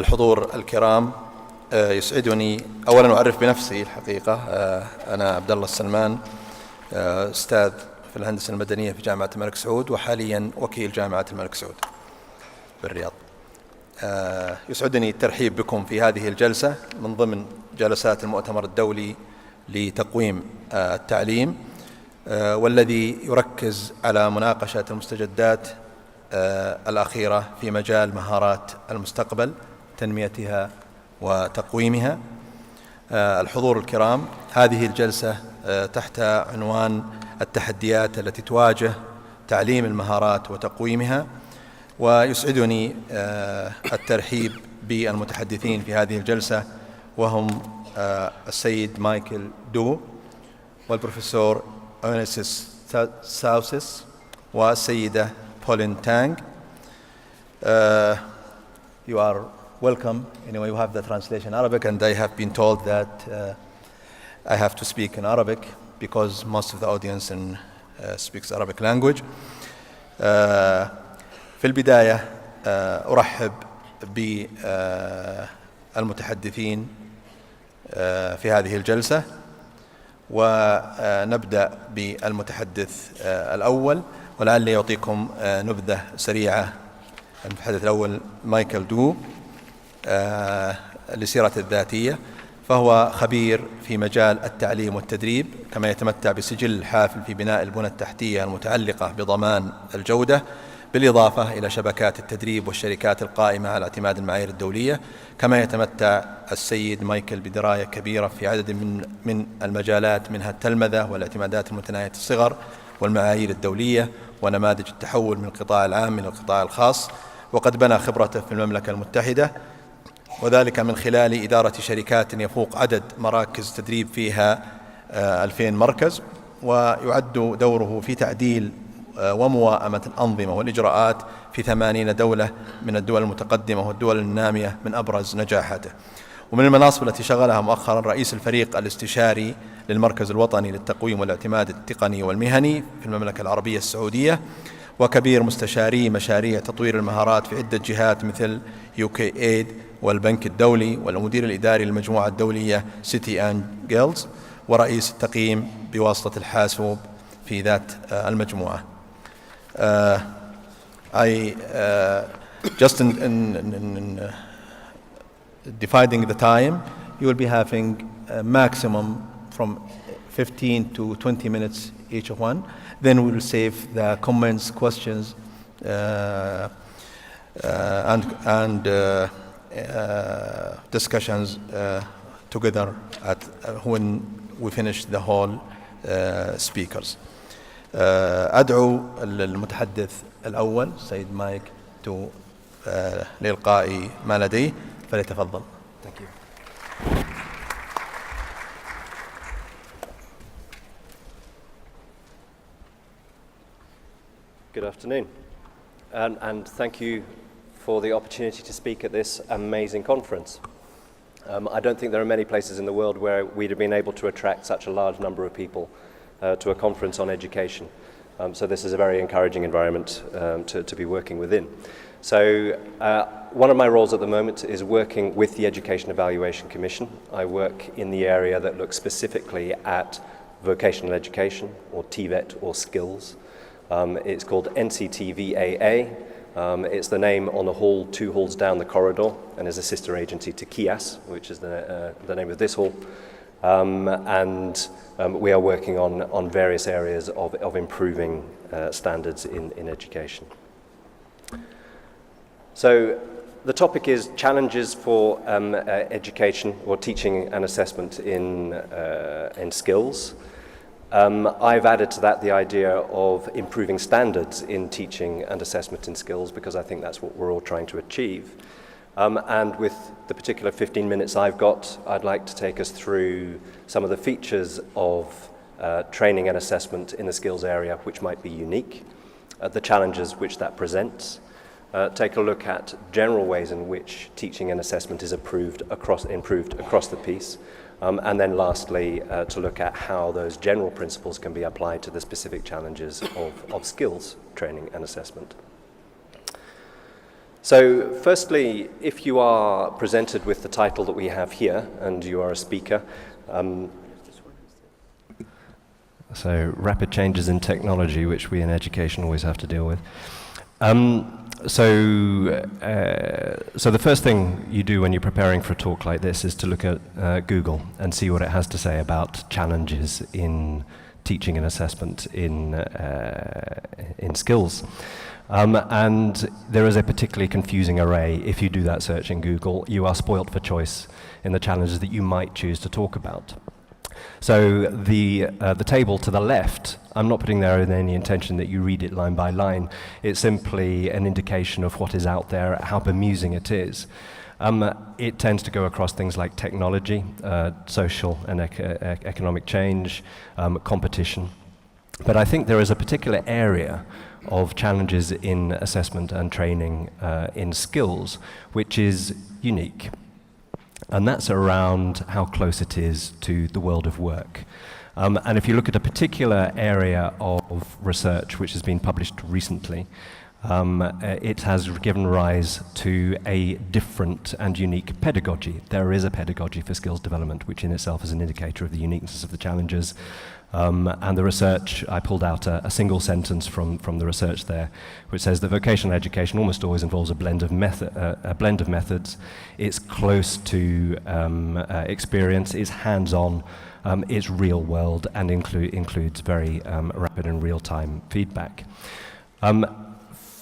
الحضور الكرام، يسعدني أولا أعرف بنفسي الحقيقة. أنا عبد الله السلمان، أستاذ في الهندسة المدنية في جامعة الملك سعود، وحاليا وكيل جامعة الملك سعود بالرياض. يسعدني الترحيب بكم في هذه الجلسة من ضمن جلسات المؤتمر الدولي لتقويم التعليم، والذي يركز على مناقشة المستجدات الأخيرة في مجال مهارات المستقبل، تنميتها وتقويمها. الحضور الكرام، هذه الجلسة تحت عنوان التحديات التي تواجه تعليم المهارات وتقويمها، ويسعدني الترحيب بالمتحدثين في هذه الجلسة، وهم السيد مايكل دو والبروفيسور أونيسيس ساوسيس والسيدة بولين تانغ. You are welcome. Anyway, you have the translation Arabic, and I have been told that I have to speak in Arabic because most of the audience speaks Arabic language. في البداية أرحب بالمتحدثين في هذه الجلسة، ونبدأ بالمتحدث الأول، ولعلي يعطيكم نبذة سريعة. المتحدث الأول مايكل دو، لسيرته الذاتية، فهو خبير في مجال التعليم والتدريب، كما يتمتع بسجل حافل في بناء البنى التحتية المتعلقة بضمان الجودة، بالإضافة إلى شبكات التدريب والشركات القائمة على اعتماد المعايير الدولية. كما يتمتع السيد مايكل بدراية كبيرة في عدد من المجالات، منها التلمذة والاعتمادات المتناهية الصغر والمعايير الدولية ونماذج التحول من القطاع العام إلى القطاع الخاص. وقد بنى خبرته في المملكة المتحدة، وذلك من خلال إدارة شركات يفوق عدد مراكز تدريب فيها 2000 مركز. ويعد دوره في تعديل ومواءمة الأنظمة والإجراءات في 80 دولة من الدول المتقدمة والدول النامية من أبرز نجاحاته. ومن المناصب التي شغلها مؤخرا رئيس الفريق الاستشاري للمركز الوطني للتقويم والاعتماد التقني والمهني في المملكة العربية السعودية، وكبير مستشاري مشاريع تطوير المهارات في عدة جهات مثل UK والبنك الدولي، والمدير الإداري للمجموعة الدولية سيتي أند جيلز، ورئيس التقييم بواسطة الحاسوب في ذات المجموعة. Just in dividing the time, you will be having a maximum from 15 to 20 minutes each one. Then we will save the comments, questions, and discussions together when we finish the whole speakers. أدعو المتحدث الأول سيد مايك لإلقاء ما لديه، فليتفضل. Thank you. Good afternoon, and thank you for the opportunity to speak at this amazing conference. I don't think there are many places in the world where we'd have been able to attract such a large number of people to a conference on education. So this is a very encouraging environment to be working within. So one of my roles at the moment is working with the Education Evaluation Commission. I work in the area that looks specifically at vocational education, or TVET, or skills. It's called NCTVAA. It's the name on a hall 2 halls down the corridor, and is a sister agency to Qiyas, which is the name of this hall. We are working on various areas of improving standards in education. So the topic is challenges for education or teaching and assessment in skills. I've added to that the idea of improving standards in teaching and assessment in skills, because I think that's what we're all trying to achieve. And with the particular 15 minutes I've got, I'd like to take us through some of the features of training and assessment in the skills area which might be unique, the challenges which that presents, take a look at general ways in which teaching and assessment is improved across the piece, and then lastly to look at how those general principles can be applied to the specific challenges of skills training and assessment. So firstly, if you are presented with the title that we have here and you are a speaker, so rapid changes in technology, which we in education always have to deal with. So the first thing you do when you're preparing for a talk like this is to look at Google and see what it has to say about challenges in teaching and assessment in skills. And there is a particularly confusing array. If you do that search in Google, you are spoilt for choice in the challenges that you might choose to talk about. So the table to the left, I'm not putting there with any intention that you read it line by line. It's simply an indication of what is out there, how bemusing it is. It tends to go across things like technology, social and economic change, competition. But I think there is a particular area of challenges in assessment and training in skills which is unique. And that's around how close it is to the world of work. And if you look at a particular area of research which has been published recently, it has given rise to a different and unique pedagogy. There is a pedagogy for skills development, which in itself is an indicator of the uniqueness of the challenges. And the research, I pulled out a single sentence from the research there, which says that vocational education almost always involves a blend of methods. It's close to experience, it's hands-on, it's real world, and includes very rapid and real-time feedback.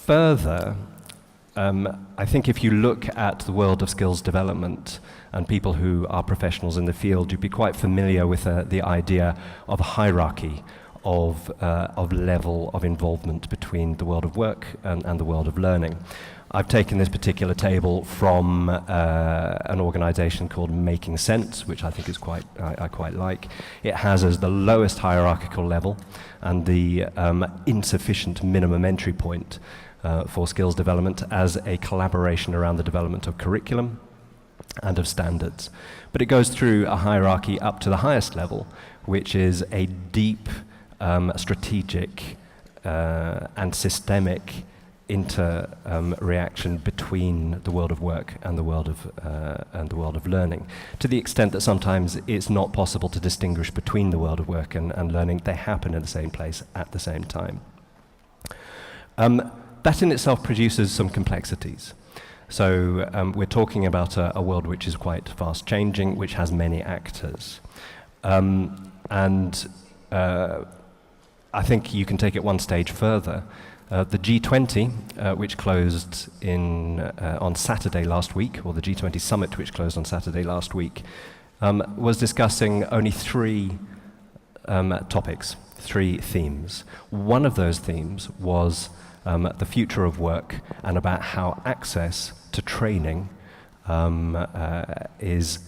Further, I think if you look at the world of skills development and people who are professionals in the field, you'd be quite familiar with the idea of a hierarchy of level of involvement between the world of work and the world of learning. I've taken this particular table from an organization called Making Sense, which I think is I quite like. It has as the lowest hierarchical level and the insufficient minimum entry point for skills development as a collaboration around the development of curriculum and of standards. But it goes through a hierarchy up to the highest level, which is a deep, strategic and systemic reaction between the world of work and the world of learning, to the extent that sometimes it's not possible to distinguish between the world of work and learning. They happen in the same place at the same time. That in itself produces some complexities. So we're talking about a world which is quite fast changing, which has many actors. And I think you can take it one stage further. The G20, which closed on Saturday last week, or the G20 summit, which closed on Saturday last week, was discussing only three topics, three themes. One of those themes was the future of work and about how access to training is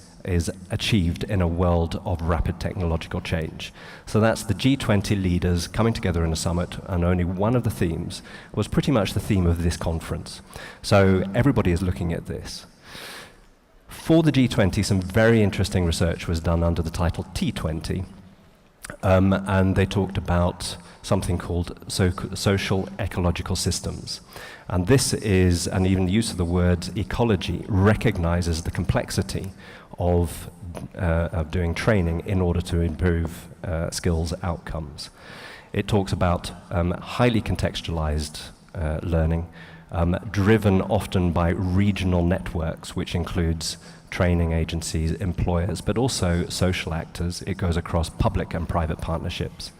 achieved in a world of rapid technological change. So that's the G20 leaders coming together in a summit, and only one of the themes was pretty much the theme of this conference. So everybody is looking at this. For the G20, some very interesting research was done under the title T20, and they talked about something called social ecological systems. And this is, and even the use of the word ecology recognizes the complexity of doing training in order to improve skills outcomes. It talks about highly contextualized learning, driven often by regional networks, which includes training agencies, employers, but also social actors. It goes across public and private partnerships.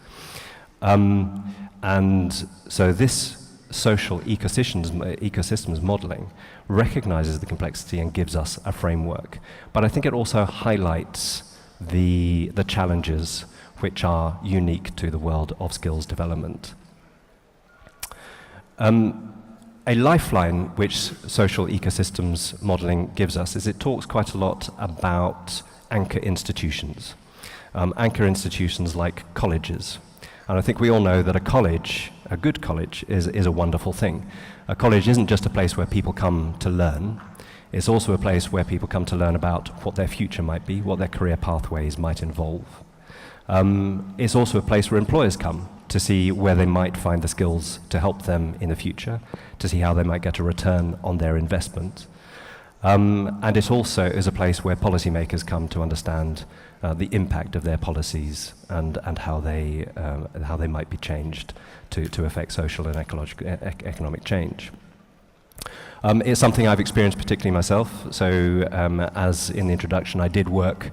And so this social ecosystems modeling recognizes the complexity and gives us a framework. But I think it also highlights the challenges which are unique to the world of skills development. A lifeline which social ecosystems modeling gives us is it talks quite a lot about anchor institutions. Anchor institutions like colleges. And I think we all know that a good college, is a wonderful thing. A college isn't just a place where people come to learn. It's also a place where people come to learn about what their future might be, what their career pathways might involve. It's also a place where employers come to see where they might find the skills to help them in the future, to see how they might get a return on their investment. And it also is a place where policymakers come to understand the impact of their policies and how they might be changed to affect social and economic change. It's something I've experienced particularly myself. So as in the introduction, I did work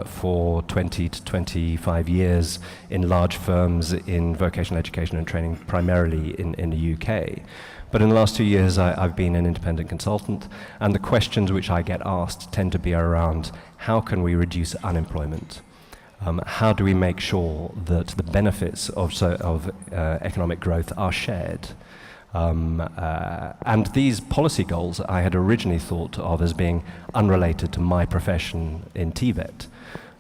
for 20 to 25 years in large firms in vocational education and training, primarily in the UK. But in the last 2 years, I've been an independent consultant, and the questions which I get asked tend to be around how can we reduce unemployment? How do we make sure that the benefits of economic growth are shared? And these policy goals I had originally thought of as being unrelated to my profession in TVET.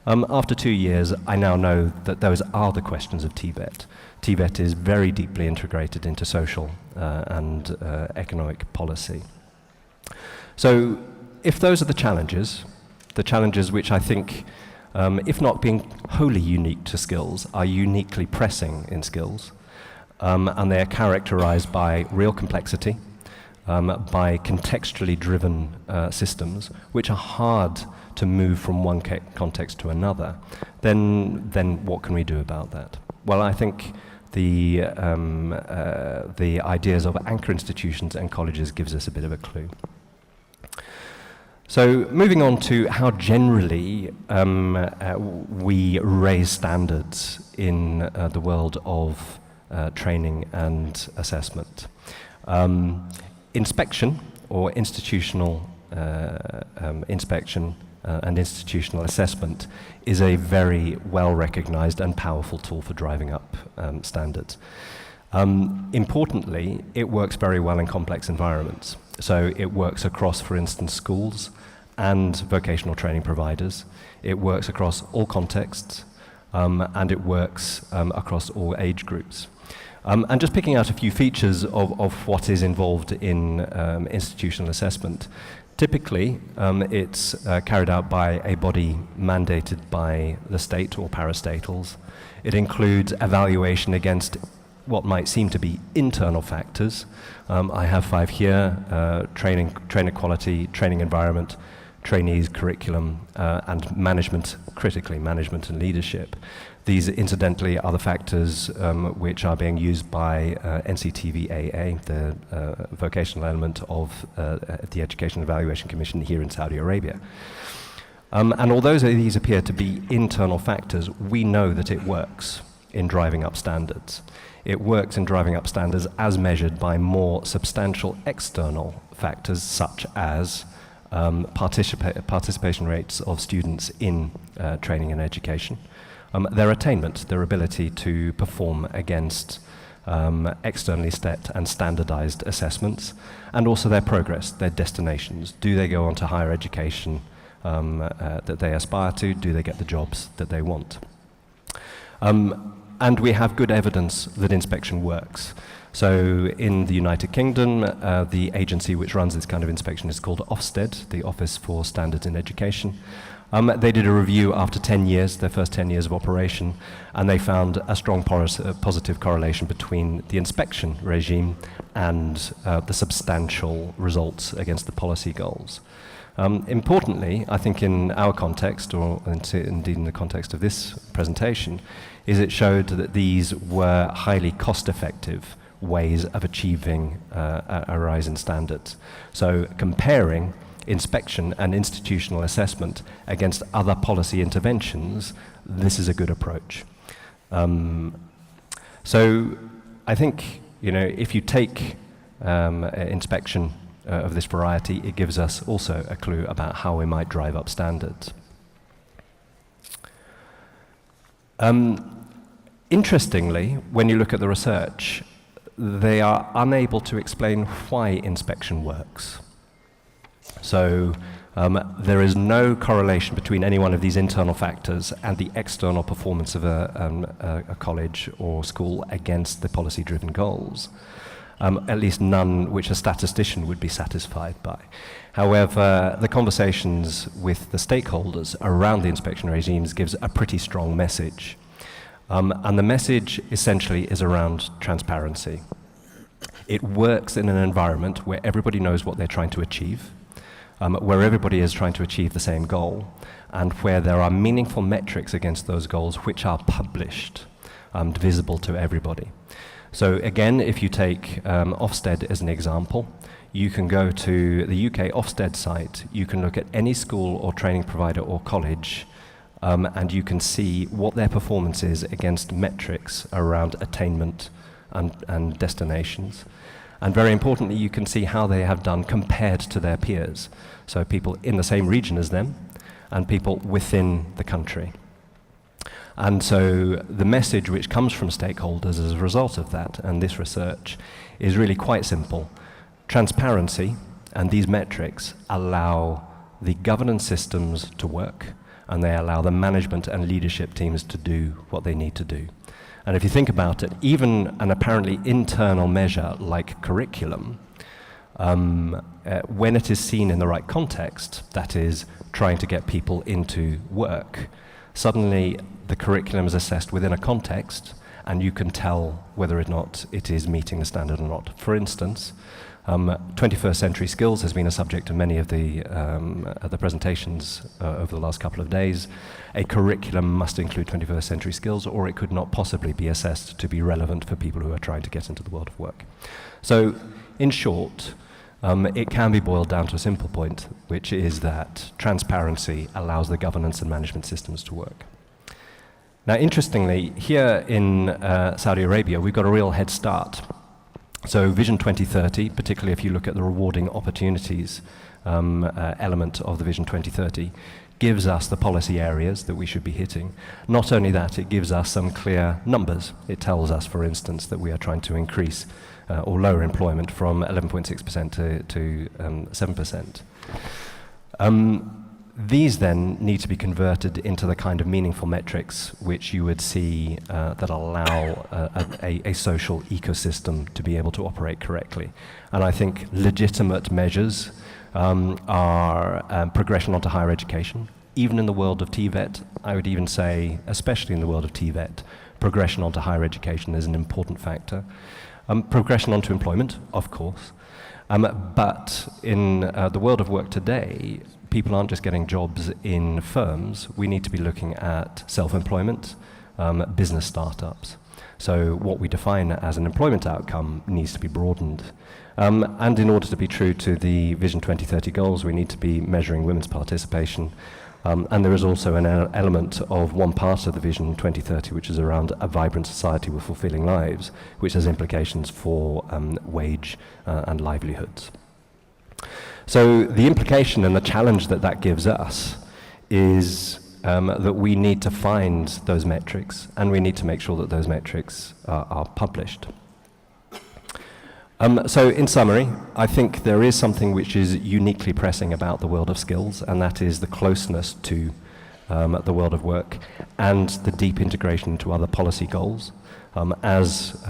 After 2 years, I now know that those are the questions of TVET. TVET is very deeply integrated into social and economic policy. So if those are the challenges which I think, if not being wholly unique to skills, are uniquely pressing in skills, and they are characterized by real complexity, by contextually driven systems, which are hard to move from one context to another, then what can we do about that? Well, I think the ideas of anchor institutions and colleges gives us a bit of a clue. So moving on to how generally we raise standards in the world of training and assessment. Inspection, or institutional inspection and institutional assessment, is a very well-recognized and powerful tool for driving up standards. Importantly, it works very well in complex environments. So it works across, for instance, schools and vocational training providers. It works across all contexts, and it works across all age groups. And just picking out a few features of what is involved in institutional assessment. Typically, it's carried out by a body mandated by the state or parastatals. It includes evaluation against what might seem to be internal factors. I have 5 here: trainer quality, training environment, trainees, curriculum, and management, critically management and leadership. These, incidentally, are the factors which are being used by NCTVAA, the vocational element of the Education Evaluation Commission here in Saudi Arabia. And although these appear to be internal factors, we know that it works in driving up standards. It works in driving up standards as measured by more substantial external factors, such as participation rates of students in training and education, their attainment, their ability to perform against externally set and standardized assessments, and also their progress, their destinations. Do they go on to higher education that they aspire to? Do they get the jobs that they want? And we have good evidence that inspection works. So in the United Kingdom, the agency which runs this kind of inspection is called Ofsted, the Office for Standards in Education. They did a review after 10 years, their first 10 years of operation, and they found a strong positive correlation between the inspection regime and the substantial results against the policy goals. Importantly, I think in our context, or indeed in the context of this presentation, is it showed that these were highly cost-effective ways of achieving a rise in standards. So comparing inspection and institutional assessment against other policy interventions, this is a good approach. So I think, if you take inspection of this variety, it gives us also a clue about how we might drive up standards. Interestingly, when you look at the research, they are unable to explain why inspection works. So there is no correlation between any one of these internal factors and the external performance of a college or school against the policy-driven goals. At least none which a statistician would be satisfied by. However, the conversations with the stakeholders around the inspection regimes gives a pretty strong message. And the message essentially is around transparency. It works in an environment where everybody knows what they're trying to achieve, where everybody is trying to achieve the same goal, and where there are meaningful metrics against those goals which are published and visible to everybody. So again, if you take Ofsted as an example, you can go to the UK Ofsted site, you can look at any school or training provider or college, and you can see what their performance is against metrics around attainment and destinations. And very importantly, you can see how they have done compared to their peers. So people in the same region as them and people within the country. And so the message which comes from stakeholders as a result of that and this research is really quite simple. Transparency and these metrics allow the governance systems to work, and they allow the management and leadership teams to do what they need to do. And if you think about it, even an apparently internal measure like curriculum, when it is seen in the right context, that is, trying to get people into work, suddenly the curriculum is assessed within a context, and you can tell whether or not it is meeting the standard or not. For instance, 21st century skills has been a subject of many of the presentations over the last couple of days. A curriculum must include 21st century skills, or it could not possibly be assessed to be relevant for people who are trying to get into the world of work. So, in short, it can be boiled down to a simple point, which is that transparency allows the governance and management systems to work. Now, interestingly, here in Saudi Arabia, we've got a real head start. So Vision 2030, particularly if you look at the rewarding opportunities element of the Vision 2030, gives us the policy areas that we should be hitting. Not only that, it gives us some clear numbers. It tells us, for instance, that we are trying to increase or lower employment from 11.6% to 7%. These then need to be converted into the kind of meaningful metrics which you would see that allow a social ecosystem to be able to operate correctly. And I think legitimate measures are progression onto higher education. Even in the world of TVET, I would even say, especially in the world of TVET, progression onto higher education is an important factor. Progression onto employment, of course. But in the world of work today, people aren't just getting jobs in firms. We need to be looking at self-employment, business startups. So what we define as an employment outcome needs to be broadened. And in order to be true to the Vision 2030 goals, we need to be measuring women's participation. And there is also an element of one part of the Vision 2030, which is around a vibrant society with fulfilling lives, which has implications for wage and livelihoods. So the implication and the challenge that that gives us is that we need to find those metrics, and we need to make sure that those metrics are published. So in summary, I think there is something which is uniquely pressing about the world of skills, and that is the closeness to the world of work and the deep integration into other policy goals, as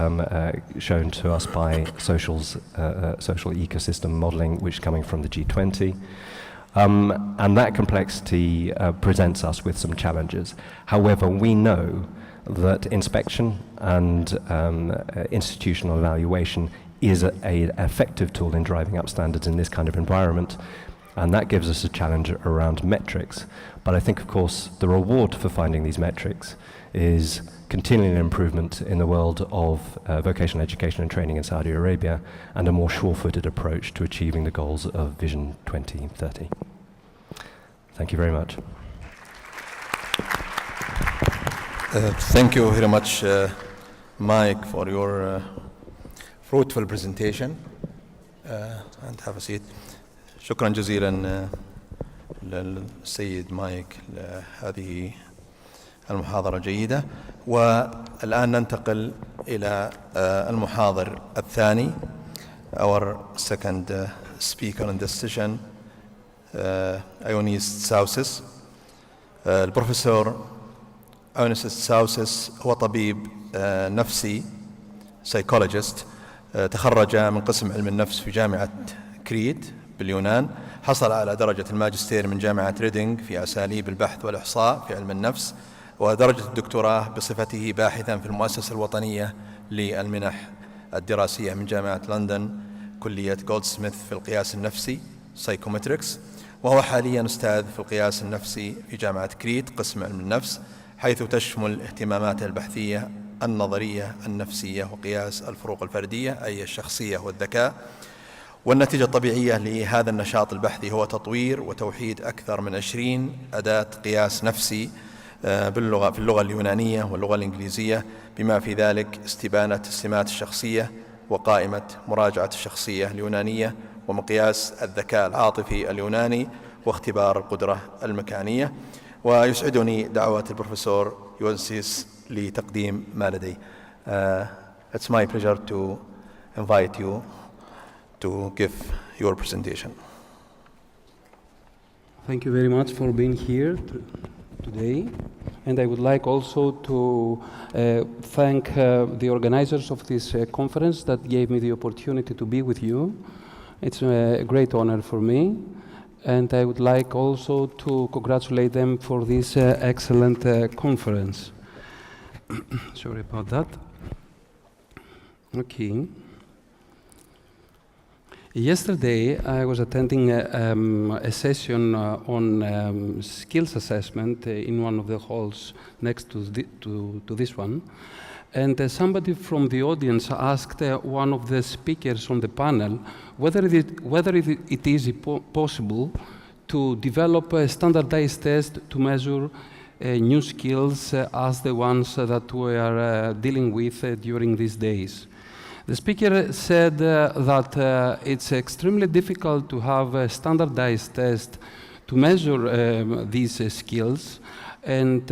shown to us by social ecosystem modelling, which is coming from the G20. And that complexity presents us with some challenges. However, we know that inspection and institutional evaluation is an effective tool in driving up standards in this kind of environment, and that gives us a challenge around metrics. But I think, of course, the reward for finding these metrics is continuing improvement in the world of vocational education and training in Saudi Arabia, and a more sure-footed approach to achieving the goals of Vision 2030. Thank you very much. Thank you very much, Mike, for your fruitful presentation. And have a seat. شكرا جزيلا للسيد مايك لهذه المحاضرة الجيدة. والآن ننتقل إلى المحاضر الثاني. Our second speaker in this session, Ionis Tsousis. البروفيسور أيونيس تساوسس هو طبيب نفسي psychologist. تخرج من قسم علم النفس في جامعة كريت باليونان. حصل على درجة الماجستير من جامعة ريدينغ في أساليب البحث والإحصاء في علم النفس. ودرجة الدكتوراه بصفته باحثا في المؤسسة الوطنية للمنح الدراسية من جامعة لندن كلية جولدسميث في القياس النفسي سايكومتريكس، وهو حاليا أستاذ في القياس النفسي في جامعة كريت قسم علم النفس، حيث تشمل اهتماماته البحثية النظرية النفسية وقياس الفروق الفردية أي الشخصية والذكاء. والنتيجة الطبيعية لهذا النشاط البحثي هو تطوير وتوحيد أكثر من 20 أداة قياس نفسي في اللغة اليونانية واللغة الإنجليزية، بما في ذلك استبانة السمات الشخصية وقائمة مراجعة الشخصية اليونانية ومقياس الذكاء العاطفي اليوناني واختبار القدرة المكانية. ويسعدني دعوة البروفيسور يونسيس لتقديم ما لدي. It's my pleasure to invite you to give your presentation. Thank you very much for being here today. And I would like also to thank the organizers of this conference that gave me the opportunity to be with you. It's a great honor for me. And I would like also to congratulate them for this excellent conference. Sorry about that. Okay. Yesterday, I was attending a session on skills assessment in one of the halls next to this one. And somebody from the audience asked one of the speakers on the panel whether it is possible to develop a standardized test to measure new skills as the ones that we are dealing with during these days. The speaker said that it's extremely difficult to have a standardized test to measure these skills, and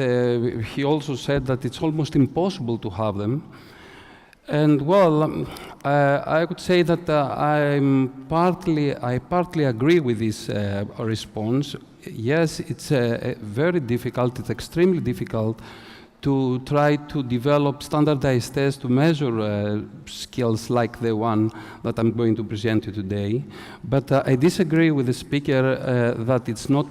he also said that it's almost impossible to have them. And well, I could say that I partly agree with this response. Yes, it's very difficult, it's extremely difficult to try to develop standardized tests to measure skills like the one that I'm going to present you today. But I disagree with the speaker that it's not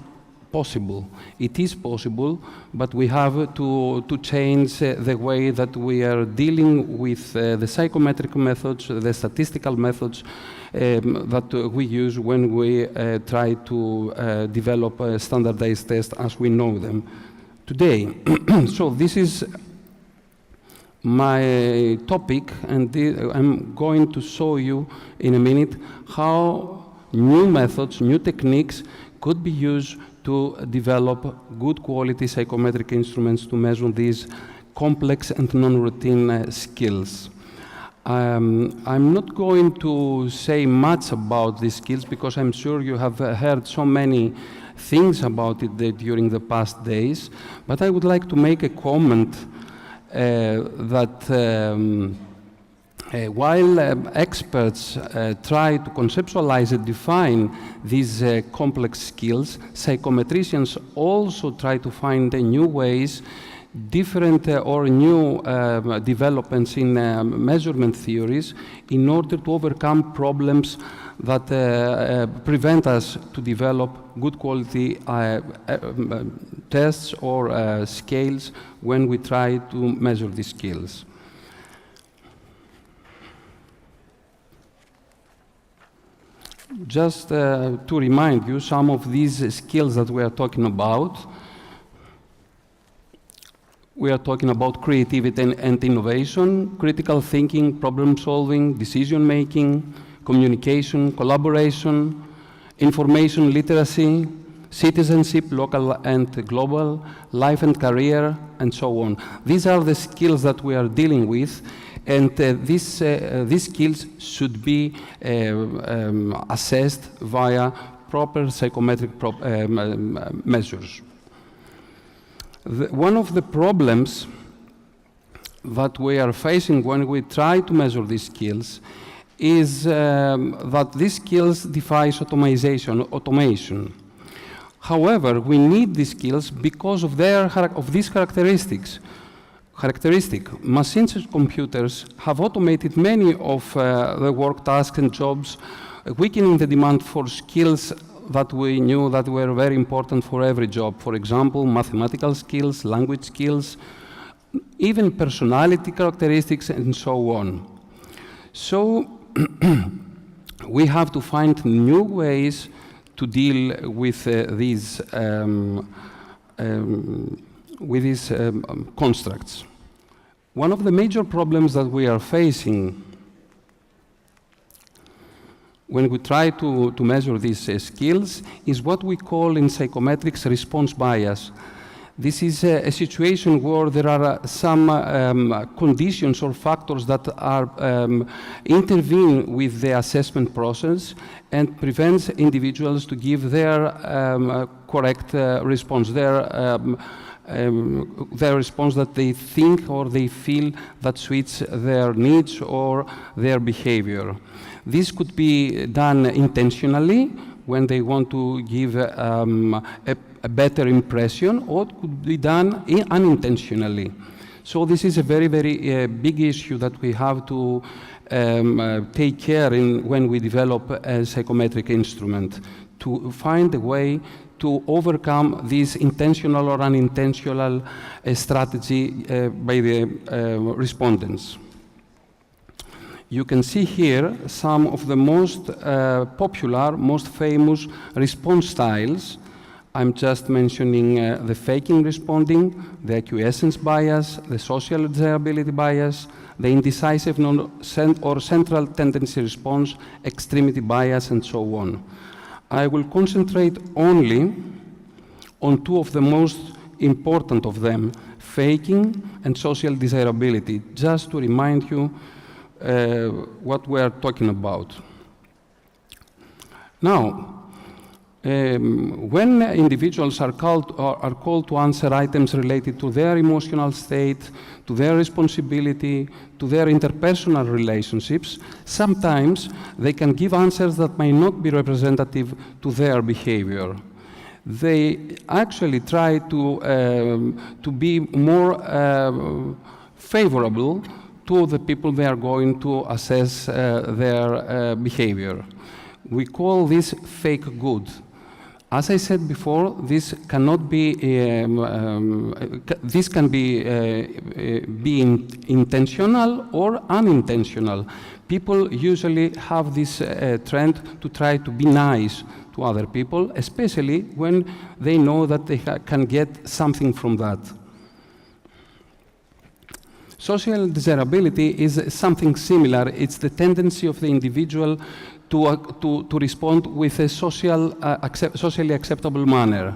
possible. It is possible, but we have to change the way that we are dealing with the psychometric methods, the statistical methods that we use when we try to develop a standardized test as we know them today. So this is my topic, and I'm going to show you in a minute how new methods, new techniques could be used to develop good quality psychometric instruments to measure these complex and non-routine skills. I'm not going to say much about these skills because I'm sure you have heard so many things about it during the past days, but I would like to make a comment that while experts try to conceptualize and define these complex skills, psychometricians also try to find new ways, different or new developments in measurement theories in order to overcome problems that prevent us to develop good quality tests or scales when we try to measure these skills. Just to remind you some of these skills that we are talking about. We are talking about creativity and innovation, critical thinking, problem solving, decision making, communication, collaboration, information literacy, citizenship, local and global, life and career, and so on. These are the skills that we are dealing with, and these skills should be assessed via proper psychometric measures. One of the problems that we are facing when we try to measure these skills is that these skills defies automation. However, we need these skills because of these characteristics. Machines and computers have automated many of the work tasks and jobs, weakening the demand for skills that we knew that were very important for every job. For example, mathematical skills, language skills, even personality characteristics, and so on. So we have to find new ways to deal with these constructs. One of the major problems that we are facing when we try to measure these skills is what we call in psychometrics response bias. This is a situation where there are some conditions or factors that are intervene with the assessment process and prevents individuals to give their correct response, their response that they think or they feel that suits their needs or their behavior. This could be done intentionally when they want to give a better impression, or it could be done unintentionally. So this is a very, very big issue that we have to take care in when we develop a psychometric instrument, to find a way to overcome this intentional or unintentional strategy by the respondents. You can see here some of the most popular, most famous response styles. I'm just mentioning the faking responding, the acquiescence bias, the social desirability bias, the indecisive or central tendency response, extremity bias, and so on. I will concentrate only on two of the most important of them, faking and social desirability, just to remind you what we are talking about. Now, when individuals are called to answer items related to their emotional state, to their responsibility, to their interpersonal relationships, sometimes they can give answers that may not be representative to their behavior. They actually try to be more favorable to the people they are going to assess their behavior. We call this fake good. As I said before, this cannot be, this can be intentional or unintentional. People usually have this trend to try to be nice to other people, especially when they know that they can get something from that. Social desirability is something similar. It's the tendency of the individual to respond with a socially acceptable manner,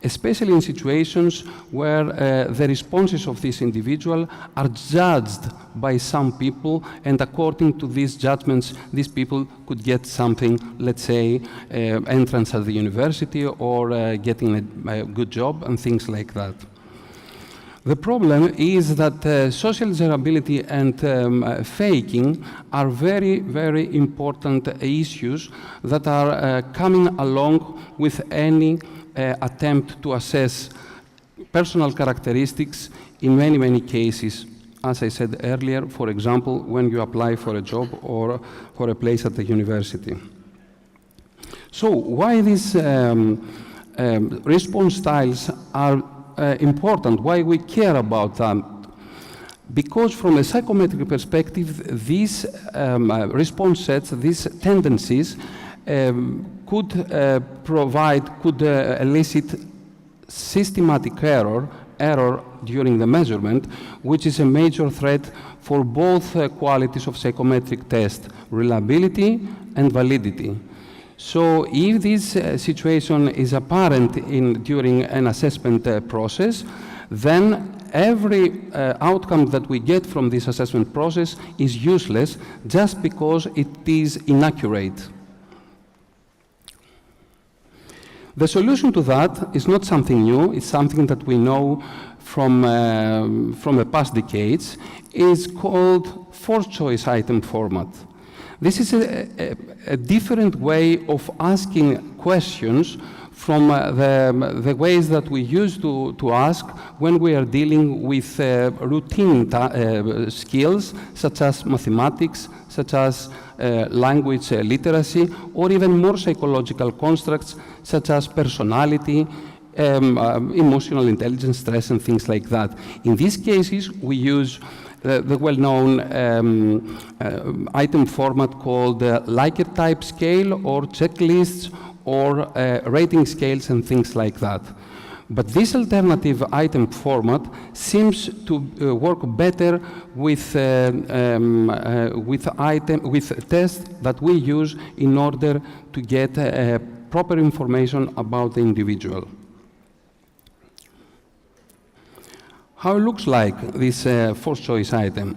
especially in situations where the responses of this individual are judged by some people, and according to these judgments, these people could get something, let's say, entrance at the university or getting a good job and things like that. The problem is that social desirability and faking are very, very important issues that are coming along with any attempt to assess personal characteristics in many, many cases. As I said earlier, for example, when you apply for a job or for a place at the university. So why these response styles are important, why we care about them? Because from a psychometric perspective, these response sets, these tendencies could elicit systematic error during the measurement, which is a major threat for both qualities of psychometric test, reliability and validity. So if this situation is apparent during an assessment process, then every outcome that we get from this assessment process is useless just because it is inaccurate. The solution to that is not something new, it's something that we know from the past decades. It's called four-choice item format. This is a different way of asking questions from the ways that we used to ask when we are dealing with routine skills, such as mathematics, such as language literacy, or even more psychological constructs such as personality, emotional intelligence, stress, and things like that. In these cases, we use the well-known item format called Likert type scale, or checklists, or rating scales, and things like that. But this alternative item format seems to work better with tests that we use in order to get proper information about the individual. How it looks like, this first choice item.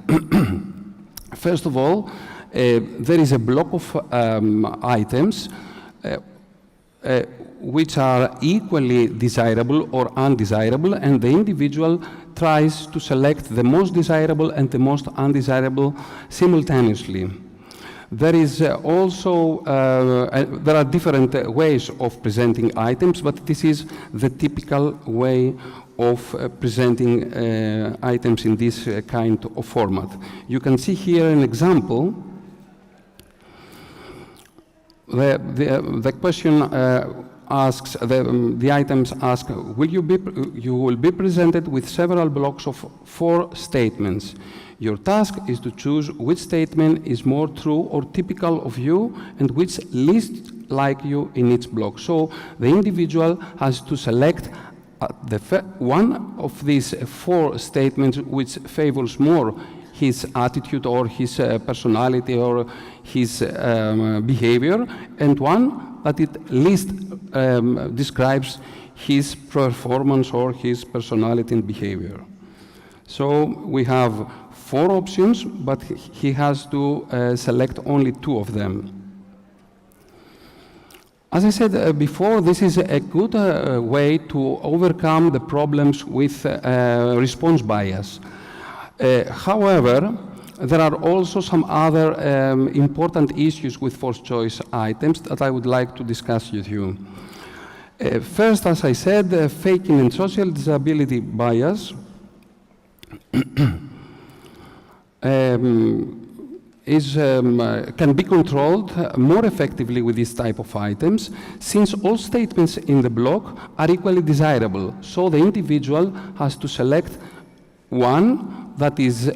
First of all, there is a block of items which are equally desirable or undesirable, and the individual tries to select the most desirable and the most undesirable simultaneously. There is also, there are different ways of presenting items, but this is the typical way of presenting items in this kind of format. You can see here an example. The question asks, the items ask, you will be presented with several blocks of 4 statements. Your task is to choose which statement is more true or typical of you and which least like you in each block. So the individual has to select one of these 4 statements which favors more his attitude or his personality or his behavior, and one that it least describes his performance or his personality and behavior. So we have 4 options, but he has to select only 2 of them. As I said before, this is a good way to overcome the problems with response bias. However, there are also some other important issues with first choice items that I would like to discuss with you. First, as I said, faking and social disability bias can be controlled more effectively with this type of items, since all statements in the block are equally desirable. So the individual has to select one that is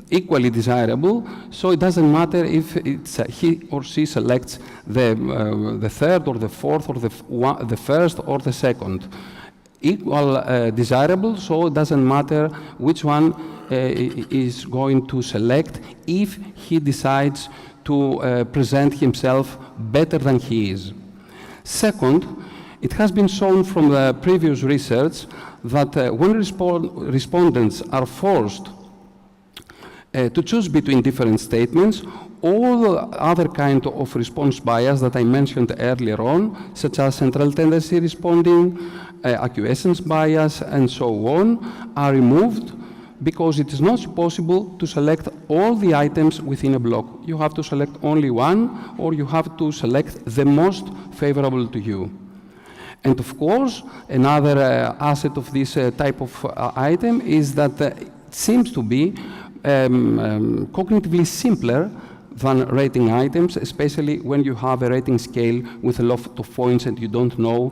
equally desirable, so it doesn't matter if it's, he or she selects the third or the fourth or the first or the second. Equal desirable, so it doesn't matter which one is going to select if he decides to present himself better than he is. Second, it has been shown from the previous research that when respondents are forced to choose between different statements, all other kind of response bias that I mentioned earlier on, such as central tendency responding, acquiescence bias, and so on, are removed because it is not possible to select all the items within a block. You have to select only one, or you have to select the most favorable to you. And of course, another asset of this type of item is that it seems to be cognitively simpler than rating items, especially when you have a rating scale with a lot of points and you don't know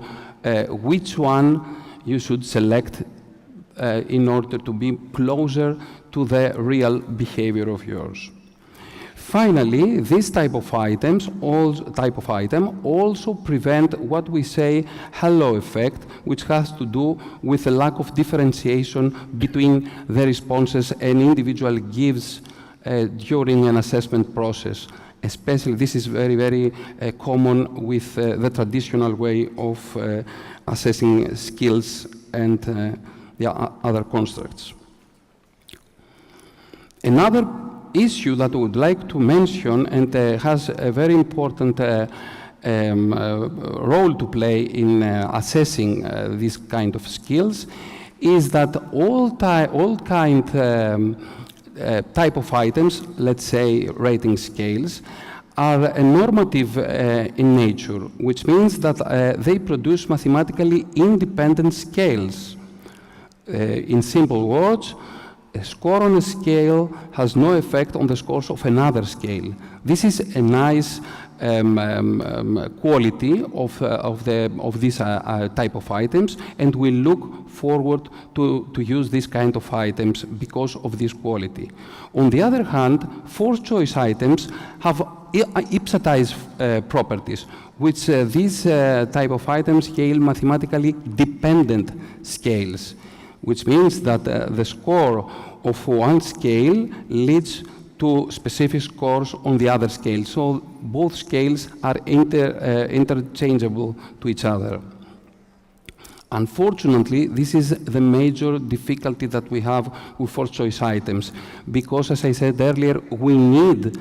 which one you should select in order to be closer to the real behavior of yours. Finally, this type of item also prevent what we say halo effect, which has to do with the lack of differentiation between the responses an individual gives during an assessment process. Especially, this is very, very common with the traditional way of assessing skills and the other constructs. Another issue that I would like to mention, and has a very important role to play in assessing these kind of skills, is that all type of items, let's say rating scales, are normative in nature, which means that they produce mathematically independent scales. In simple words, A score on a scale has no effect on the scores of another scale. This is a nice quality of this type of items, and we look forward to use this kind of items because of this quality. On the other hand, forced choice items have ipsatized properties, which these type of items scale mathematically dependent scales, which means that the score of one scale leads to specific scores on the other scale. So both scales are interchangeable to each other. Unfortunately, this is the major difficulty that we have with forced choice items, because, as I said earlier, we need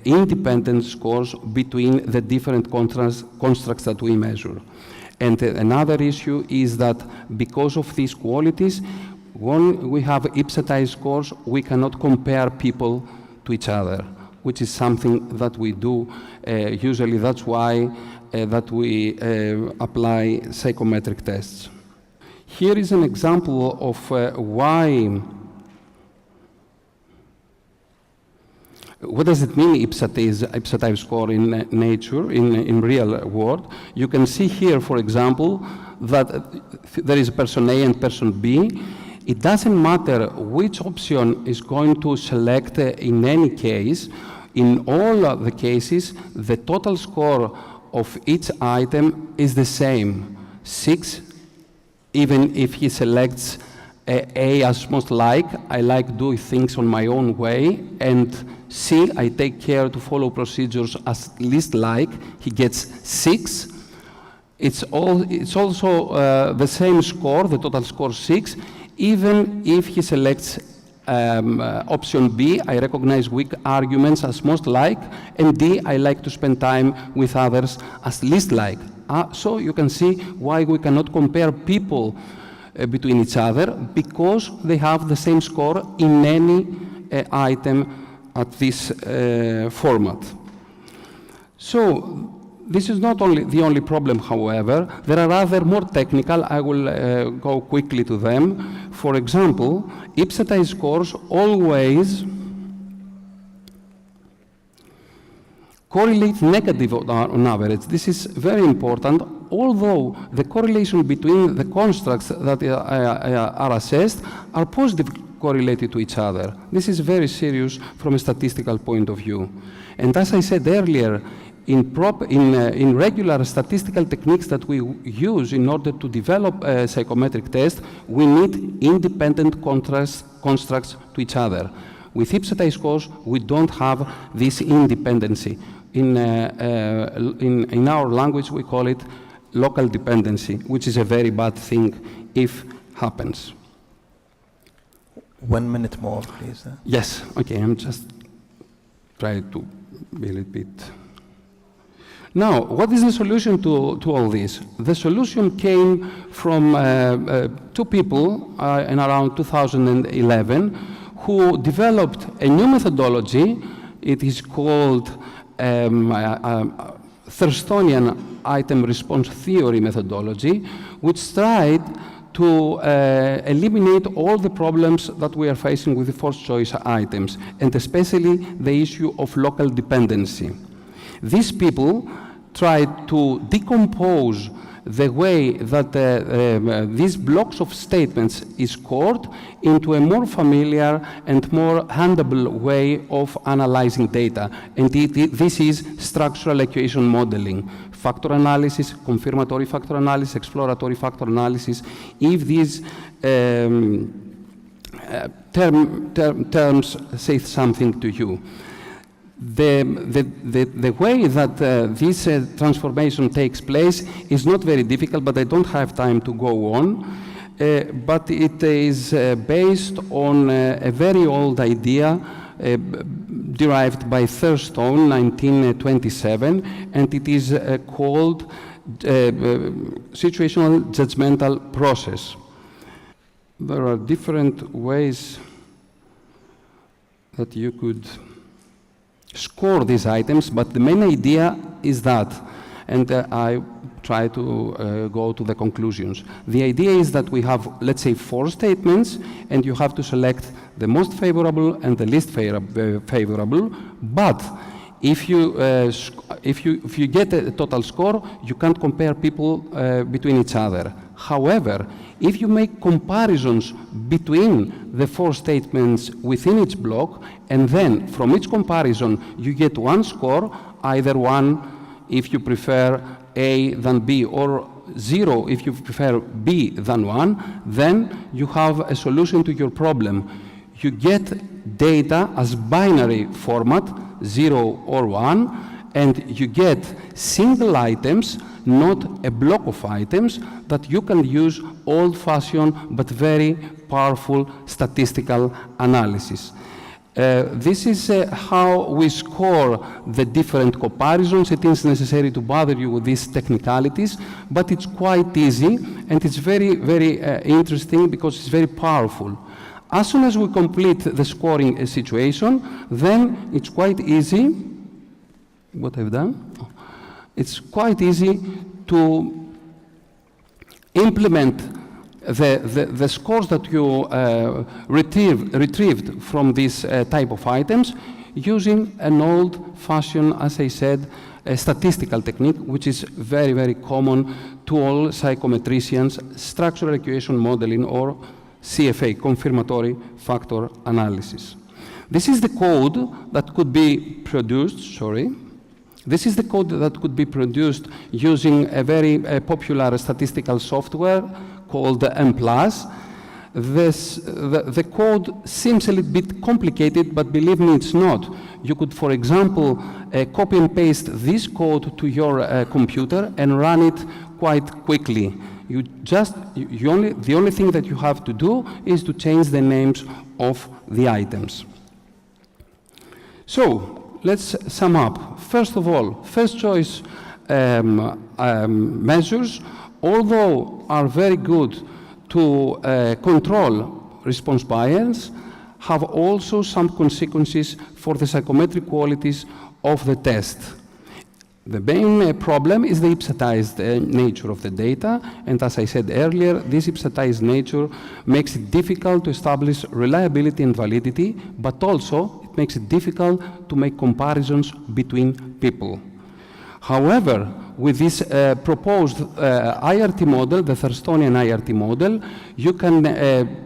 independent scores between the different constructs that we measure. And another issue is that because of these qualities, when we have ipsatized scores, we cannot compare people to each other, which is something that we do. Usually that's why that we apply psychometric tests. Here is an example of what does it mean, ipsatized score in nature, in real world? You can see here, for example, that there is person A and person B. It doesn't matter which option is going to select in any case. In all of the cases, the total score of each item is the same, 6, even if he selects A as most like, I like doing things on my own way, and C, I take care to follow procedures as least like, he gets 6. It's also the same score, the total score 6, even if he selects option B, I recognize weak arguments as most like, and D, I like to spend time with others as least like. So you can see why we cannot compare people between each other, because they have the same score in any item at this format. So this is not only the only problem, however. There are other more technical. I will go quickly to them. For example, ipsatized scores always correlate negative on average. This is very important, although the correlation between the constructs that are assessed are positively correlated to each other. This is very serious from a statistical point of view. And as I said earlier, in regular statistical techniques that we use in order to develop a psychometric test, we need independent constructs to each other. With ipsatized scores, we don't have this independency. In our language, we call it local dependency, which is a very bad thing if happens. 1 minute more, please. Yes, okay, I'm just trying to be a little bit. Now, what is the solution to all this? The solution came from 2 people in around 2011 who developed a new methodology. It is called Thurstonian item response theory methodology, which tried to eliminate all the problems that we are facing with the forced choice items, and especially the issue of local dependency. These people tried to decompose the way that these blocks of statements is scored into a more familiar and more handleable way of analyzing data. And this is structural equation modeling. Factor analysis, confirmatory factor analysis, exploratory factor analysis. If these terms say something to you. The way that this transformation takes place is not very difficult, but I don't have time to go on. But it is based on a very old idea derived by Thurstone, 1927, and it is called situational judgmental process. There are different ways that you could score these items, but the main idea is that, and I try to go to the conclusions. The idea is that we have, let's say, 4 statements, and you have to select the most favorable and the least favorable, but if you get a total score, you can't compare people between each other. However, if you make comparisons between the 4 statements within each block, and then from each comparison you get one score, either 1 if you prefer A than B, or 0 if you prefer B than 1, then you have a solution to your problem. You get data as binary format, 0 or 1, and you get single items, not a block of items, that you can use old-fashioned but very powerful statistical analysis. This is how we score the different comparisons. It is necessary to bother you with these technicalities, but it's quite easy, and it's very, very interesting because it's very powerful. As soon as we complete the scoring situation, then it's quite easy. What I've done? It's quite easy to implement the scores that you retrieved from this type of items using an old-fashioned, as I said, a statistical technique, which is very, very common to all psychometricians, structural equation modeling, or CFA, confirmatory factor analysis. This is the code that could be produced, This is the code that could be produced using a very popular statistical software called M+. The code seems a little bit complicated, but believe me, it's not. You could, for example, copy and paste this code to your computer and run it quite quickly. The only thing that you have to do is to change the names of the items. So, let's sum up. First of all, first choice measures, although are very good to control response bias, have also some consequences for the psychometric qualities of the test. The main problem is the hypnotized nature of the data, and as I said earlier, this hypnotized nature makes it difficult to establish reliability and validity, but also it makes it difficult to make comparisons between people. However, with this proposed IRT model, the Thurstonian IRT model, you can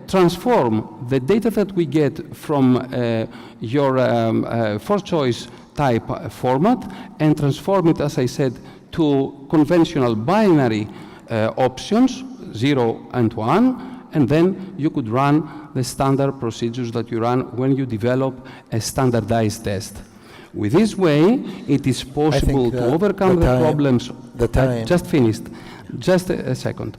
transform the data that we get from your first choice type format and transform it, as I said, to conventional binary options, 0 and 1, and then you could run the standard procedures that you run when you develop a standardized test. With this way, it is possible to overcome the problems. Just finished. Just a second.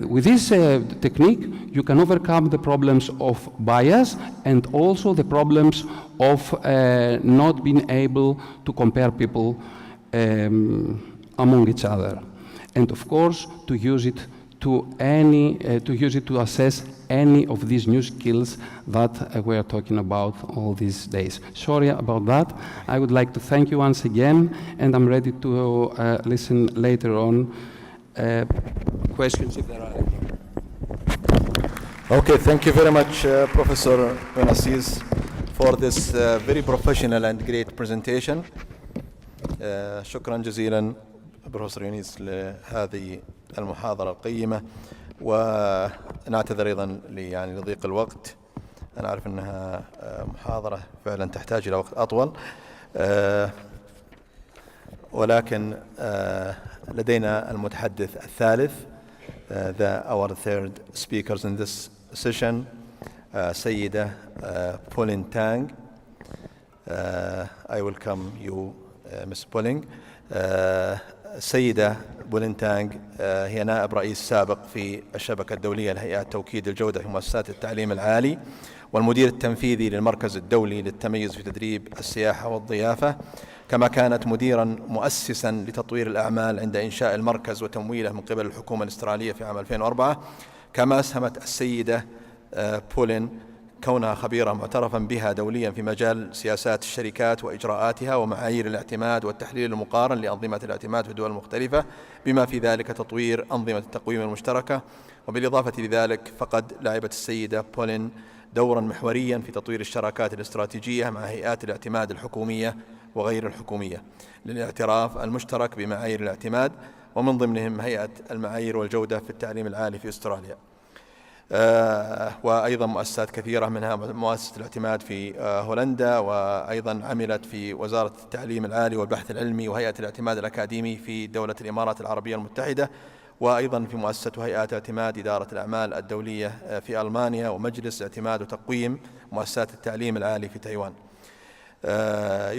With this technique, you can overcome the problems of bias and also the problems of not being able to compare people among each other, and of course to use it to assess any of these new skills that we are talking about all these days. Sorry about that. I would like to thank you once again, and I'm ready to listen later on questions if there are any. Okay, thank you very much, Professor Benassis, for this very professional and great presentation. شكرا جزيلا بروفيسور يونيس لهذه المحاضرة القيمة، ونعتذر أيضا لضيق الوقت. أنا أعرف أنها محاضرة فعلا تحتاج إلى وقت أطول، ولكن لدينا المتحدث الثالث, our third speakers in this session, سيدة Pauline Tang. I welcome you, Ms. Pauline. السيدة بولين تانغ هي نائب رئيس سابق في الشبكة الدولية لهيئات توكيد الجودة في مؤسسات التعليم العالي، والمدير التنفيذي للمركز الدولي للتميز في تدريب السياحة والضيافة، كما كانت مديرا مؤسسا لتطوير الأعمال عند إنشاء المركز وتمويله من قبل الحكومة الأسترالية في عام 2004. كما أسهمت السيدة بولين كونها خبيرة معترفا بها دوليا في مجال سياسات الشركات وإجراءاتها ومعايير الاعتماد والتحليل المقارن لأنظمة الاعتماد في الدول المختلفة، بما في ذلك تطوير أنظمة التقويم المشتركة. وبالإضافة لذلك فقد لعبت السيدة بولين دورا محوريا في تطوير الشراكات الاستراتيجية مع هيئات الاعتماد الحكومية وغير الحكومية للاعتراف المشترك بمعايير الاعتماد، ومن ضمنهم هيئة المعايير والجودة في التعليم العالي في أستراليا، وأيضا مؤسسات كثيرة منها مؤسسة الاعتماد في هولندا، وأيضا عملت في وزارة التعليم العالي والبحث العلمي وهيئة الاعتماد الأكاديمي في دولة الإمارات العربية المتحدة، وأيضا في مؤسسة هيئات اعتماد إدارة الأعمال الدولية في ألمانيا، ومجلس اعتماد وتقويم مؤسسات التعليم العالي في تايوان.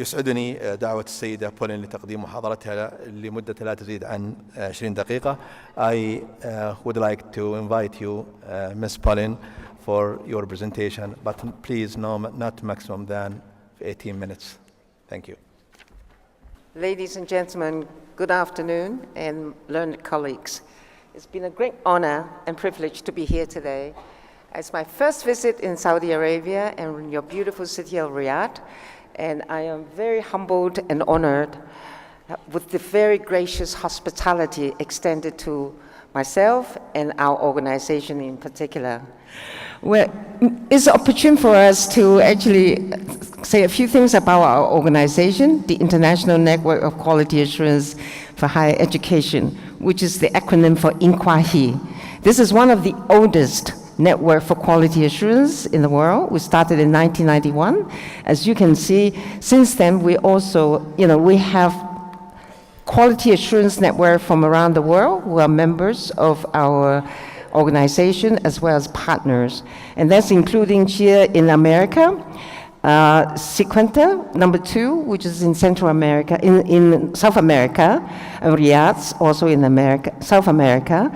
يسعدني دعوة السيدة بولين لتقديم محاضرتها لمدة لا تزيد عن 20 دقيقة. I would like to invite you, Ms. Pauline, for your presentation, but please not maximum than 18 minutes. Thank you. Ladies and gentlemen, good afternoon, and learned colleagues. It's been a great honor and privilege to be here today. It's my first visit in Saudi Arabia and in your beautiful city of Riyadh, and I am very humbled and honored with the very gracious hospitality extended to myself and our organization in particular. Well, it's opportune for us to actually say a few things about our organization, the International Network of Quality Assurance for Higher Education, which is the acronym for INQAHI. This is one of the oldest network for quality assurance in the world. We started in 1991. As you can see, since then we also, we have quality assurance network from around the world who are members of our organization as well as partners. And that's including here in America, Sequenta, number 2, which is in Central America, in South America, and Riyadh, also in South America.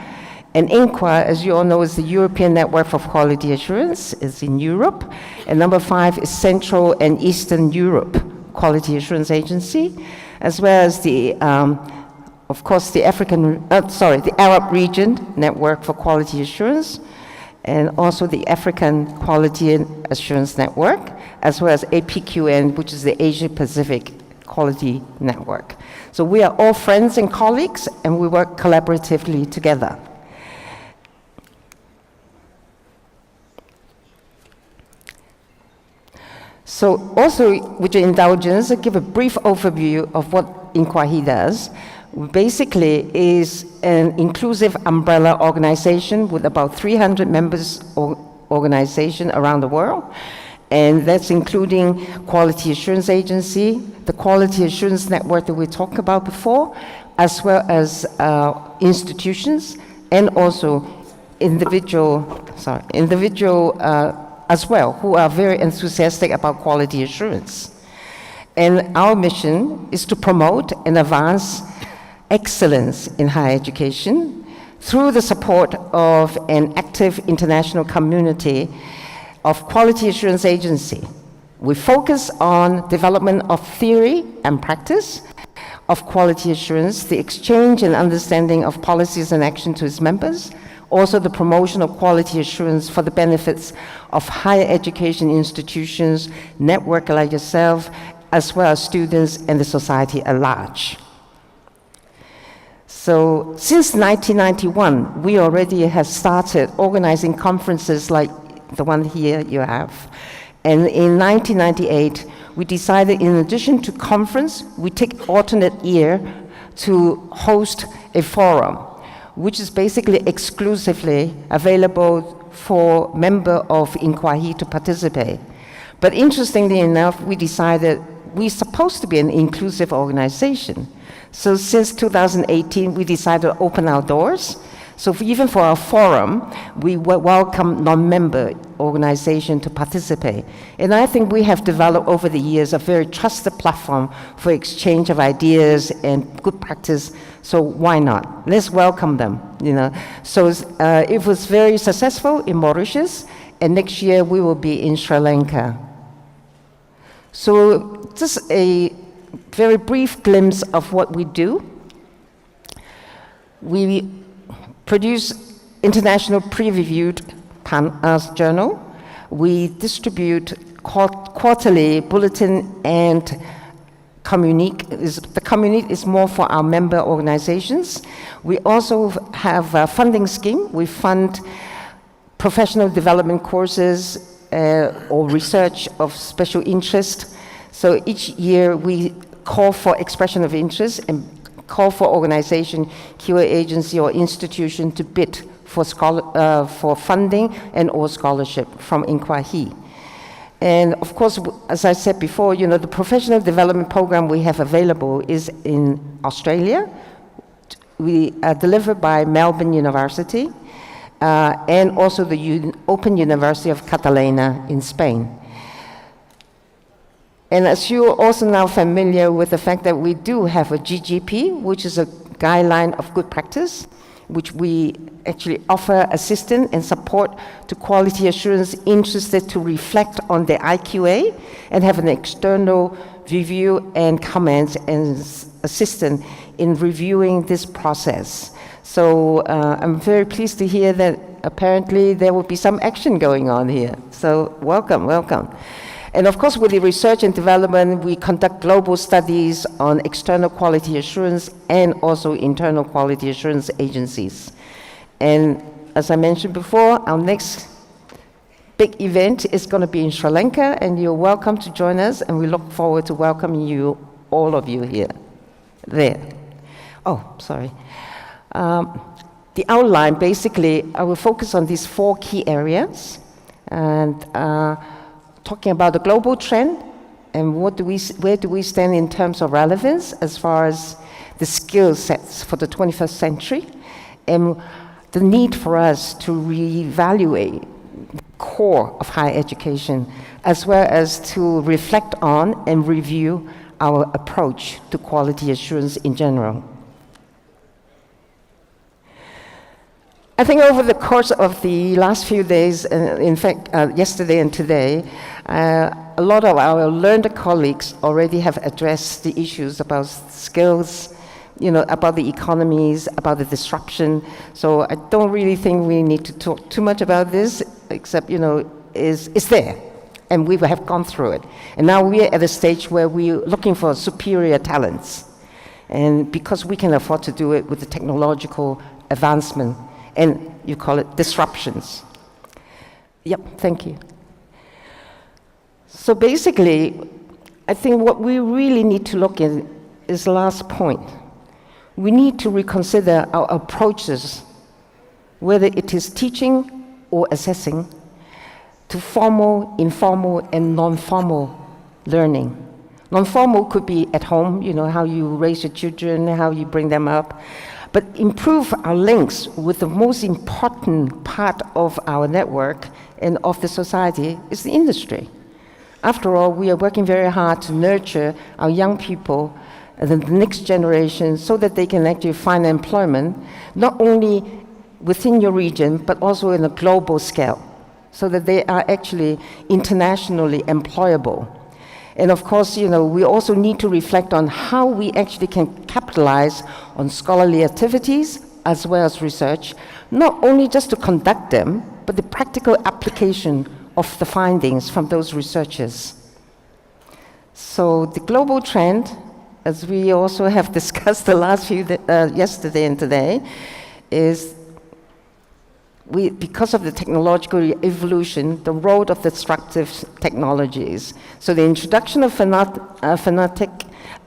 And INQA, as you all know, is the European Network for Quality Assurance. It's in Europe. And number 5 is Central and Eastern Europe Quality Assurance Agency, as well as the, of course, the Arab Region Network for Quality Assurance, and also the African Quality Assurance Network, as well as APQN, which is the Asia Pacific Quality Network. So we are all friends and colleagues, and we work collaboratively together. So also, with your indulgence, I'll give a brief overview of what INQAHI does. Basically is an inclusive umbrella organization with about 300 members organization around the world. And that's including Quality Assurance Agency, the Quality Assurance Network that we talked about before, as well as institutions, and also individual as well, who are very enthusiastic about quality assurance. And our mission is to promote and advance excellence in higher education through the support of an active international community of quality assurance agency. We focus on development of theory and practice of quality assurance, the exchange and understanding of policies and action to its members, also the promotion of quality assurance for the benefits of higher education institutions, network like yourself, as well as students and the society at large. So since 1991, we already have started organizing conferences like the one here you have. And in 1998, we decided in addition to conference, we take alternate year to host a forum, which is basically exclusively available for member of INQAHI to participate. But interestingly enough, we decided we're supposed to be an inclusive organization. So since 2018, we decided to open our doors. So even for our forum, we welcome non-member organization to participate. And I think we have developed over the years a very trusted platform for exchange of ideas and good practice. So why not? Let's welcome them, So it was very successful in Mauritius, and next year we will be in Sri Lanka. So just a very brief glimpse of what we do. We produce international peer-reviewed journal. We distribute quarterly bulletin and communique. The communique is more for our member organizations. We also have a funding scheme. We fund professional development courses, or research of special interest. So each year we call for expression of interest and call for organization, QA agency or institution to bid for funding and or scholarship from Inkwahi. And of course, as I said before, you know, the professional development program we have available is in Australia. We are delivered by Melbourne University and also the Open University of Catalunya in Spain. And as you are also now familiar with the fact that we do have a GGP, which is a guideline of good practice, which we actually offer assistance and support to quality assurance interested to reflect on their IQA and have an external review and comments and assistance in reviewing this process. So I'm very pleased to hear that apparently there will be some action going on here. So welcome, welcome. And of course, with the research and development, we conduct global studies on external quality assurance and also internal quality assurance agencies. And as I mentioned before, our next big event is going to be in Sri Lanka, and you're welcome to join us, and we look forward to welcoming you, all of you here. There. Oh, sorry. The outline, basically, I will focus on these 4 key areas, and talking about the global trend and where do we stand in terms of relevance as far as the skill sets for the 21st century, and the need for us to reevaluate the core of higher education, as well as to reflect on and review our approach to quality assurance in general. I think over the course of the last few days, in fact, yesterday and today, a lot of our learned colleagues already have addressed the issues about skills, you know, about the economies, about the disruption. So I don't really think we need to talk too much about this, except, you know, it's there, and we have gone through it. And now we're at a stage where we're looking for superior talents, and because we can afford to do it with the technological advancement, and you call it disruptions. Yep, thank you. So basically, I think what we really need to look at is the last point. We need to reconsider our approaches, whether it is teaching or assessing, to formal, informal, and non-formal learning. Non-formal could be at home, you know, how you raise your children, how you bring them up, but improve our links with the most important part of our network and of the society is the industry. After all, we are working very hard to nurture our young people, the next generation, so that they can actually find employment, not only within your region, but also in a global scale, so that they are actually internationally employable. And of course, you know, we also need to reflect on how we actually can capitalize on scholarly activities as well as research, not only just to conduct them, but the practical application of the findings from those researchers. So the global trend, as we also have discussed the last few, yesterday and today, is because of the technological evolution, the role of disruptive technologies. So the introduction of phonetic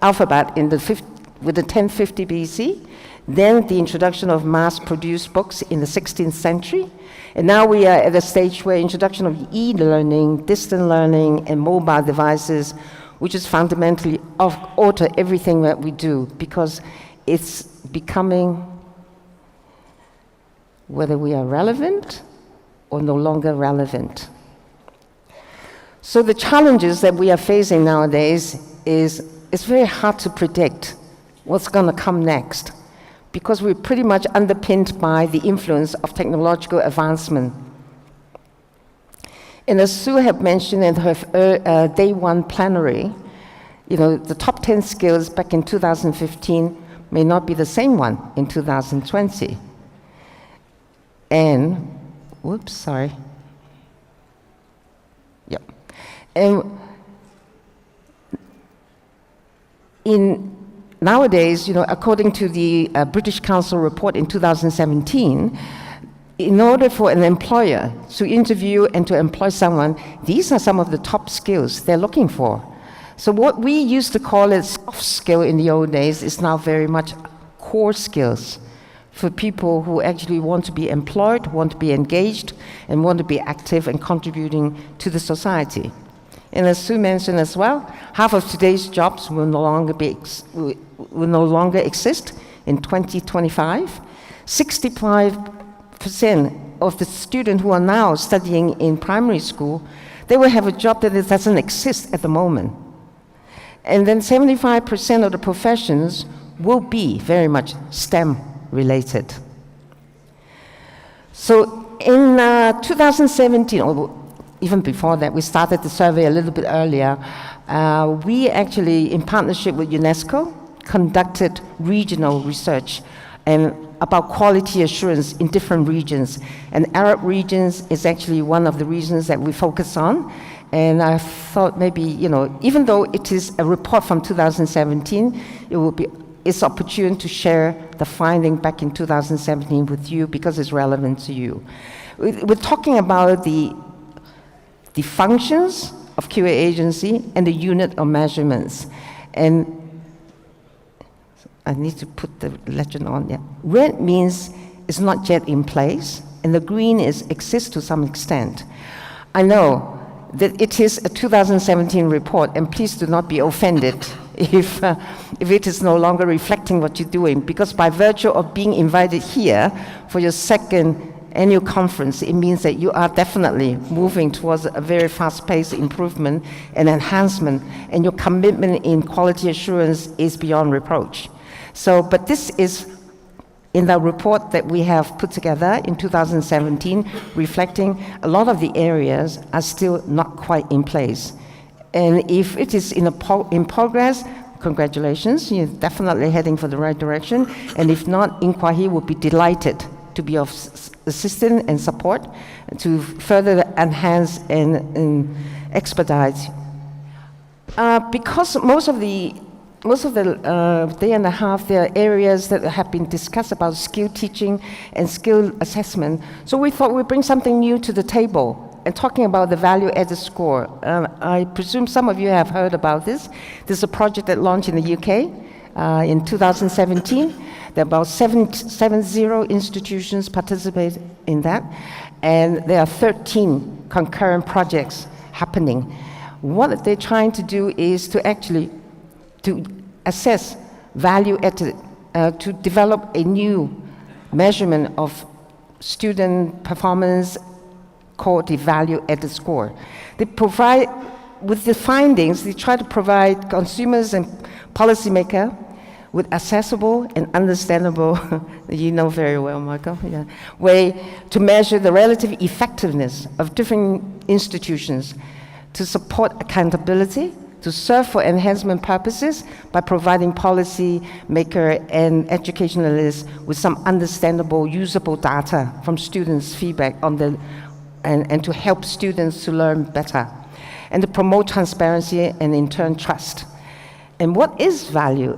alphabet with the 1050 BC, then the introduction of mass-produced books in the 16th century, and now we are at a stage where introduction of e-learning, distant learning, and mobile devices, which is fundamentally alter everything that we do, because it's becoming whether we are relevant or no longer relevant. So the challenges that we are facing nowadays is it's very hard to predict what's going to come next, because we're pretty much underpinned by the influence of technological advancement. And as Sue had mentioned in her day one plenary, you know, the top 10 skills back in 2015 may not be the same one in 2020. And, whoops, sorry. Yep. And nowadays, you know, according to the British Council report in 2017, in order for an employer to interview and to employ someone, these are some of the top skills they're looking for. So what we used to call it soft skill in the old days is now very much core skills for people who actually want to be employed, want to be engaged, and want to be active and contributing to the society. And as Sue mentioned as well, half of today's jobs will no longer exist in 2025. 65% of the students who are now studying in primary school, they will have a job that doesn't exist at the moment. And then 75% of the professions will be very much STEM related. So in 2017, or even before that, we started the survey a little bit earlier. We actually, in partnership with UNESCO, conducted regional research and about quality assurance in different regions. And Arab regions is actually one of the regions that we focus on. And I thought maybe, even though it is a report from 2017, it's opportune to share the finding back in 2017 with you because it's relevant to you. We're talking about the functions of QA agency and the unit of measurements. And I need to put the legend on, yeah. Red means it's not yet in place, and the green exists to some extent. I know that it is a 2017 report, and please do not be offended if it is no longer reflecting what you're doing, because by virtue of being invited here for your second annual conference, it means that you are definitely moving towards a very fast-paced improvement and enhancement, and your commitment in quality assurance is beyond reproach. So, but this is in the report that we have put together in 2017, reflecting a lot of the areas are still not quite in place. And if it is in progress, congratulations, you're definitely heading for the right direction. And if not, Inkwahi will be delighted to be of assistance and support to further enhance and expedite. Because most of the day and a half, there are areas that have been discussed about skill teaching and skill assessment. So we thought we'd bring something new to the table and talking about the value-added score. I presume some of you have heard about this. This is a project that launched in the UK in 2017. There are about 70 institutions participate in that, and there are 13 concurrent projects happening. What they're trying to do is to actually to assess value added, to develop a new measurement of student performance called the value added score. They provide, with the findings, they try to provide consumers and policymakers with accessible and understandable, you know very well, Michael, yeah, way to measure the relative effectiveness of different institutions, to support accountability, to serve for enhancement purposes by providing policy maker and educationalists with some understandable, usable data from students' feedback on and to help students to learn better, and to promote transparency and in turn trust. And what is value?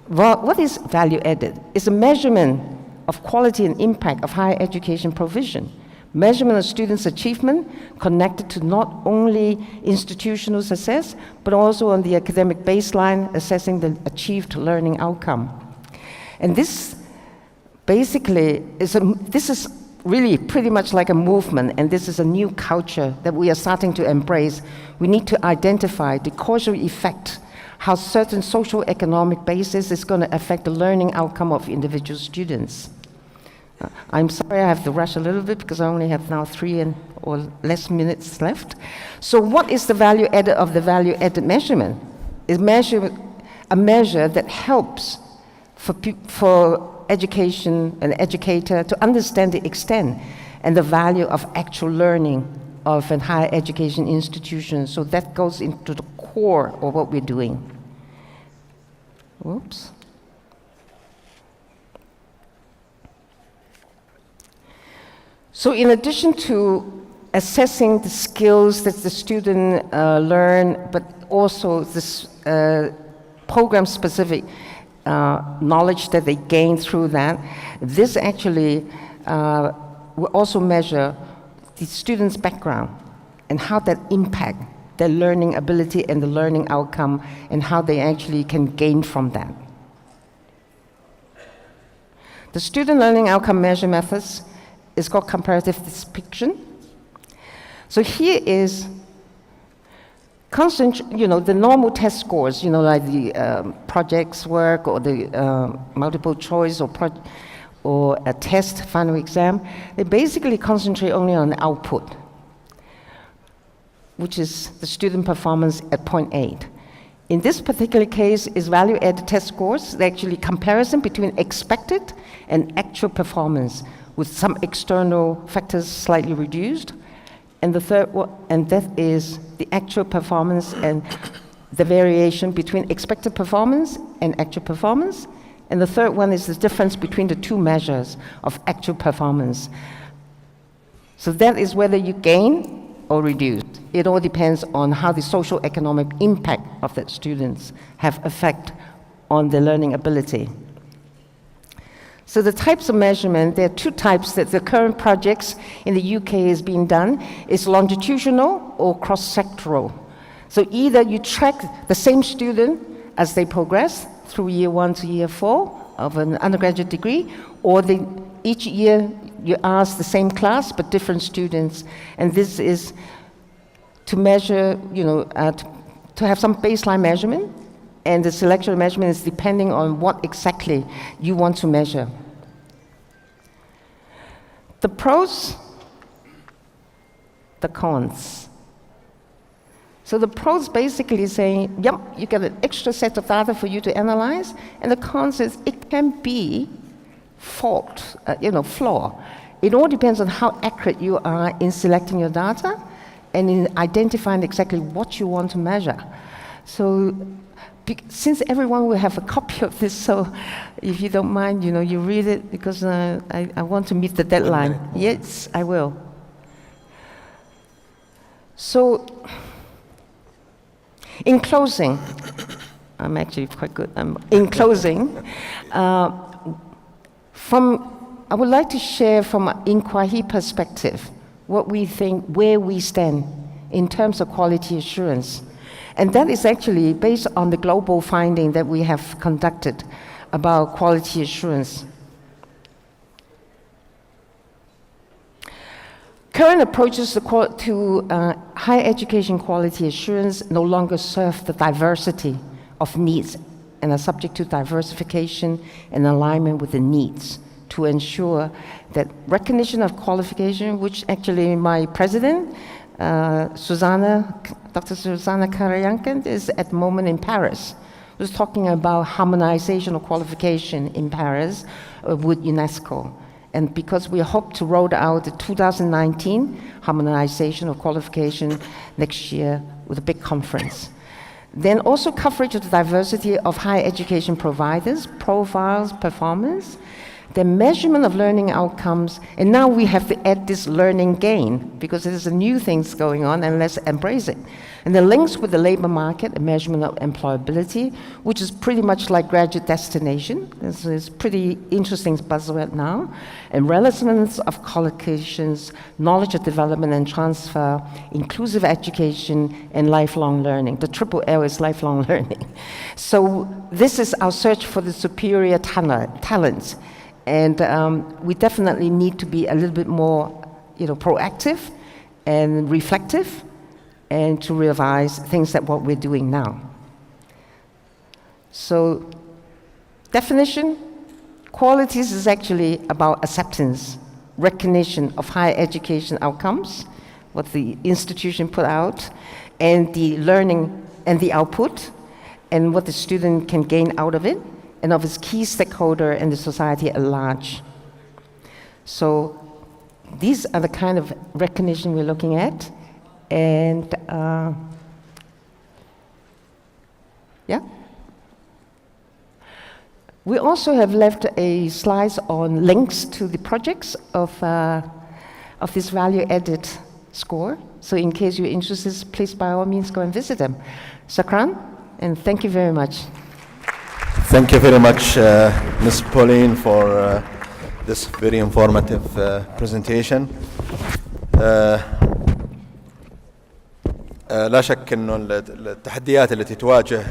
What is value added? It's a measurement of quality and impact of higher education provision. Measurement of students' achievement connected to not only institutional success, but also on the academic baseline, assessing the achieved learning outcome. And this basically this is really pretty much like a movement, and this is a new culture that we are starting to embrace. We need to identify the causal effect, how certain social economic basis is going to affect the learning outcome of individual students. I'm sorry I have to rush a little bit because I only have now 3 or less minutes left. So what is the value added of the value added measurement? It's a measure that helps for education, an educator to understand the extent and the value of actual learning of a higher education institution. So that goes into the core of what we're doing. Whoops. So in addition to assessing the skills that the student learn, but also this program-specific knowledge that they gain through that, this actually we also measure the student's background and how that impact their learning ability and the learning outcome and how they actually can gain from that. The student learning outcome measure methods is called comparative depiction. So here is constant, the normal test scores, like the projects work or the multiple choice or a test, final exam. They basically concentrate only on output, which is the student performance at point 8. In this particular case, is value-added test scores, they're actually comparison between expected and actual performance, with some external factors slightly reduced. And the third one, and that is the actual performance and the variation between expected performance and actual performance. And the third one is the difference between the two measures of actual performance. So that is whether you gain or reduce. It all depends on how the social economic impact of the students have effect on their learning ability. So the types of measurement, there are two types that the current projects in the UK is being done, is longitudinal or cross-sectoral. So either you track the same student as they progress through year 1 to year 4 of an undergraduate degree, or each year you ask the same class but different students. And this is to measure, to have some baseline measurement, and the selection measurement is depending on what exactly you want to measure. The pros, the cons. So the pros basically saying, yep, you get an extra set of data for you to analyze, and the cons is it can be flaw. It all depends on how accurate you are in selecting your data and in identifying exactly what you want to measure. So since everyone will have a copy of this, so if you don't mind, you read it, because I want to meet the deadline. Yes, I will. So, in closing, I'm actually quite good. In closing, I would like to share from an inquiry perspective what we think, where we stand in terms of quality assurance. And that is actually based on the global finding that we have conducted about quality assurance. Current approaches to higher education quality assurance no longer serve the diversity of needs and are subject to diversification and alignment with the needs to ensure that recognition of qualification, which actually my president, Dr. Susanna Karayankan, is at the moment in Paris. Was talking about harmonization of qualification in Paris with UNESCO. And because we hope to roll out the 2019 harmonization of qualification next year with a big conference. Then also coverage of the diversity of higher education providers, profiles, performance, the measurement of learning outcomes, and now we have to add this learning gain, because there's a new things going on, and let's embrace it. And the links with the labor market, the measurement of employability, which is pretty much like graduate destination. This is pretty interesting buzzword now. And relevance of qualifications, knowledge of development and transfer, inclusive education, and lifelong learning. The triple L is lifelong learning. So this is our search for the superior talents. And we definitely need to be a little bit more, proactive and reflective, and to revise things that what we're doing now. So, definition, qualities is actually about acceptance, recognition of higher education outcomes, what the institution put out, and the learning and the output, and what the student can gain out of it, and of its key stakeholder and the society at large. So these are the kind of recognition we're looking at. And yeah. We also have left a slide on links to the projects of this value-added score. So in case you're interested, please by all means go and visit them. Shukran, and thank you very much. Thank you very much, Ms. Pauline, for this very informative presentation. لا شك أنه التحديات التي تواجه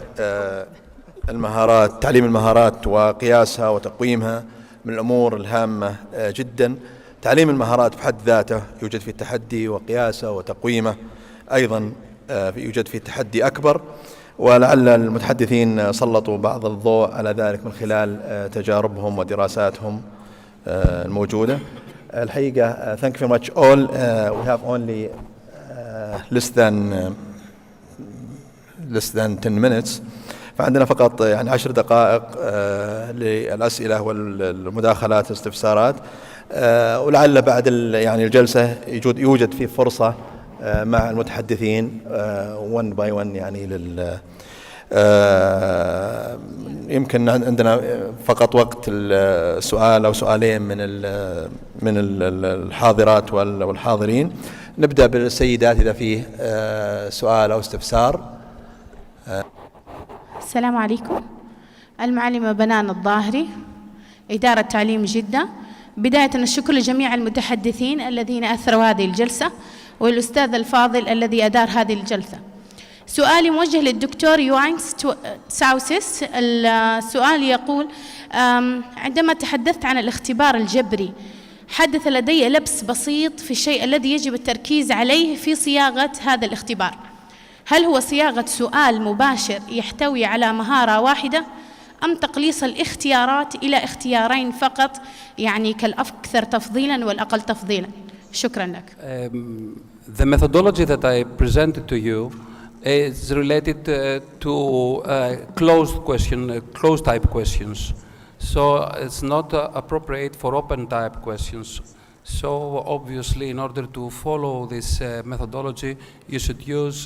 المهارات، تعليم المهارات وقياسها وتقويمها من الأمور الهامة جدا. تعليم المهارات بحد ذاته يوجد فيه تحدي، وقياسه وتقويمه أيضا يوجد فيه تحدي أكبر، ولعل المتحدثين سلطوا بعض الضوء على ذلك من خلال تجاربهم ودراساتهم الموجودة. الحقيقة thank you very much all. We have only less than 10 minutes. فعندنا فقط يعني 10 دقائق للأسئلة والمداخلات والاستفسارات، ولعل بعد يعني الجلسة يوجد فيه فرصة مع المتحدثين one by one يعني يمكن عندنا فقط وقت السؤال أو سؤالين من الحاضرات والحاضرين. نبدأ بالسيدات إذا فيه سؤال أو استفسار. السلام عليكم. المعلمة بنان الظاهري، إدارة تعليم جدة. بداية الشكر لجميع المتحدثين الذين أثروا هذه الجلسة، والأستاذ الفاضل الذي أدار هذه الجلسة. سؤالي موجه للدكتور يوانغس ساوسيس. السؤال يقول: عندما تحدثت عن الاختبار الجبري، حدث لدي لبس بسيط في الشيء الذي يجب التركيز عليه في صياغة هذا الاختبار. هل هو صياغة سؤال مباشر يحتوي على مهارة واحدة، أم تقليص الاختيارات إلى اختيارين فقط، يعني كالأكثر تفضيلاً والأقل تفضيلاً؟ شكراً لك. The methodology that I presented to you is related to closed type questions. So it's not appropriate for open type questions. So obviously, in order to follow this methodology, you should use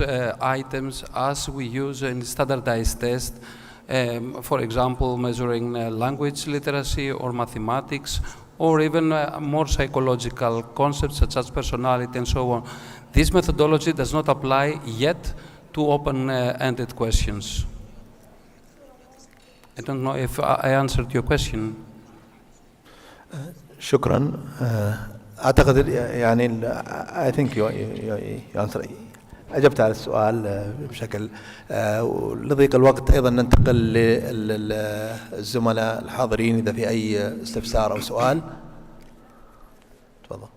items as we use in standardized tests. For example, measuring language literacy or mathematics, or even more psychological concepts such as personality and so on. This methodology does not apply yet to open-ended questions. I don't know if I answered your question. شكرا. أعتقد يعني I think you answer. أجبت على السؤال بشكل. لضيق الوقت أيضا ننتقل للزملاء الحاضرين إذا في أي استفسار أو سؤال. تفضل.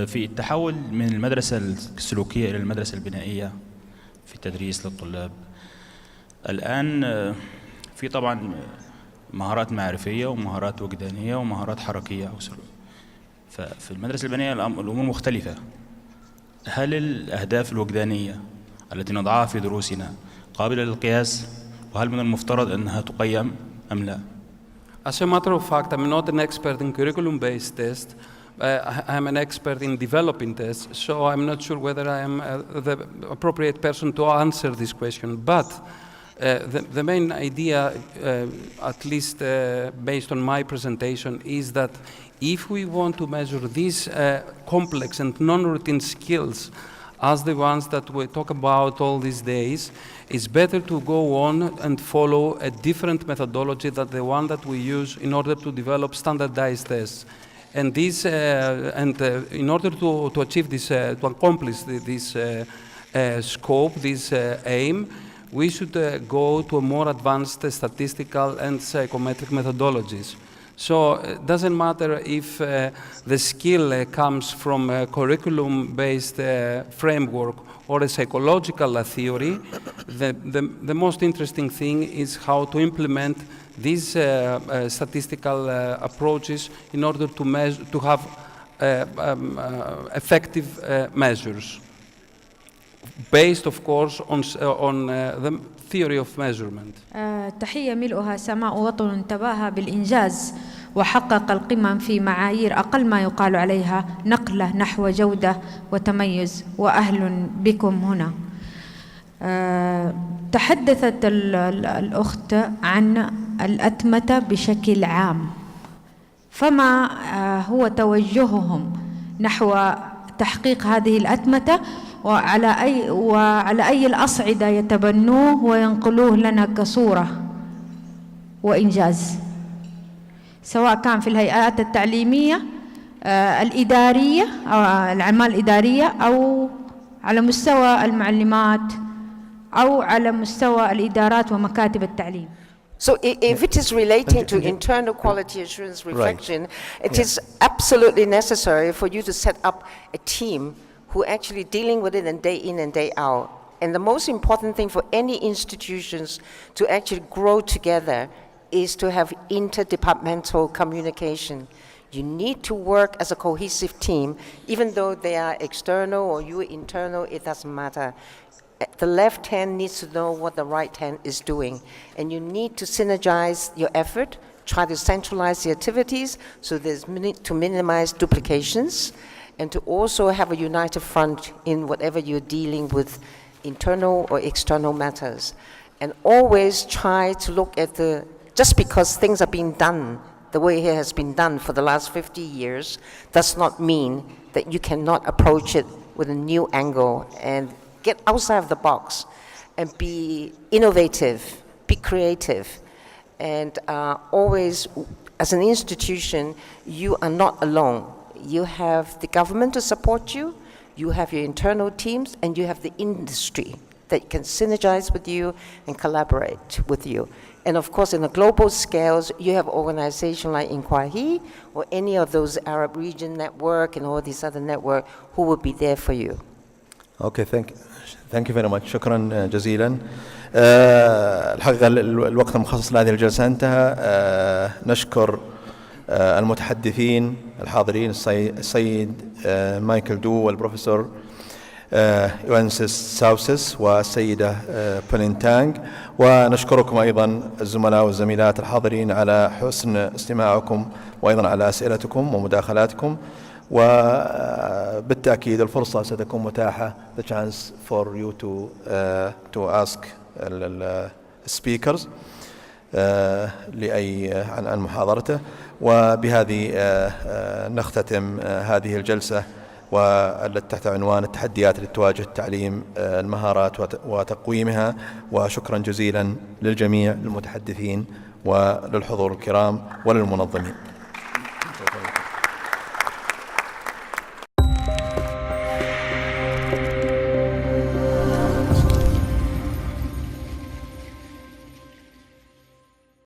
في التحول من المدرسة السلوكية إلى المدرسة البنائية في التدريس للطلاب، الآن في طبعا مهارات معرفية ومهارات وجدانية ومهارات حركية أو سلوكية. ففي المدرسة البنائية الأمور مختلفة. هل الأهداف الوجدانية التي نضعها في دروسنا قابلة للقياس، وهل من المفترض أنها تقيم أم لا؟ As a matter of fact, I'm not an expert in curriculum-based tests. I'm an expert in developing tests, so I'm not sure whether I am the appropriate person to answer this question. But the main idea, at least based on my presentation, is that if we want to measure these complex and non-routine skills as the ones that we talk about all these days, it's better to go on and follow a different methodology than the one that we use in order to develop standardized tests. And this, in order to achieve this, to accomplish this scope, this aim, we should go to a more advanced statistical and psychometric methodologies. So it doesn't matter if the skill comes from a curriculum-based framework or a psychological theory. The most interesting thing is how to implement these statistical approaches in order to have effective measures, based, of course, on the theory of measurement. تحية ملؤها سماء وطن تباهى بالإنجاز وحقق القمم في معايير أقل ما يقال عليها نقلة نحو جودة وتميز، وأهل بكم هنا. تحدثت الأخت عن الأتمتة بشكل عام، فما هو توجههم نحو تحقيق هذه الأتمتة، وعلى أي الأصعدة يتبنوه وينقلوه لنا كصورة وإنجاز؟ سواء كان في الهيئات التعليمية الإدارية أو الأعمال الإدارية، أو على مستوى المعلمات، أو على مستوى الإدارات ومكاتب التعليم. So if it is relating to internal quality assurance reflection, it is absolutely necessary for you to set up a team who are actually dealing with it in and day out. And the most important thing for any institutions to actually grow together is to have interdepartmental communication. You need to work as a cohesive team, even though they are external or you are internal, it doesn't matter. The left hand needs to know what the right hand is doing, and you need to synergize your effort, try to centralize the activities so there's to minimize duplications, and to also have a united front in whatever you're dealing with, internal or external matters. And always try to look at just because things are being done the way it has been done for the last 50 years does not mean that you cannot approach it with a new angle and get outside of the box and be innovative, be creative, and always, as an institution, you are not alone. You have the government to support you, you have your internal teams, and you have the industry that can synergize with you and collaborate with you. And of course, in a global scales, you have organizations like Inquahi or any of those Arab region network and all these other network who will be there for you. Okay, thank you very much. شكرا جزيلا. الحقيقة الوقت المخصص لهذه الجلسة انتهى. نشكر المتحدثين الحاضرين السيد مايكل دو والبروفيسور يوانسيس ساوسس والسيدة بولين تانغ، ونشكركم أيضا الزملاء والزميلات الحاضرين على حسن استماعكم وأيضا على أسئلتكم ومداخلاتكم. وبالتأكيد الفرصة ستكون متاحة, the chance for you to ask speakers عن محاضرته. وبهذه نختتم هذه الجلسة والتي تحت عنوان التحديات التي تواجه التعليم، المهارات وتقويمها. وشكرا جزيلا للجميع المتحدثين وللحضور الكرام وللمنظمين.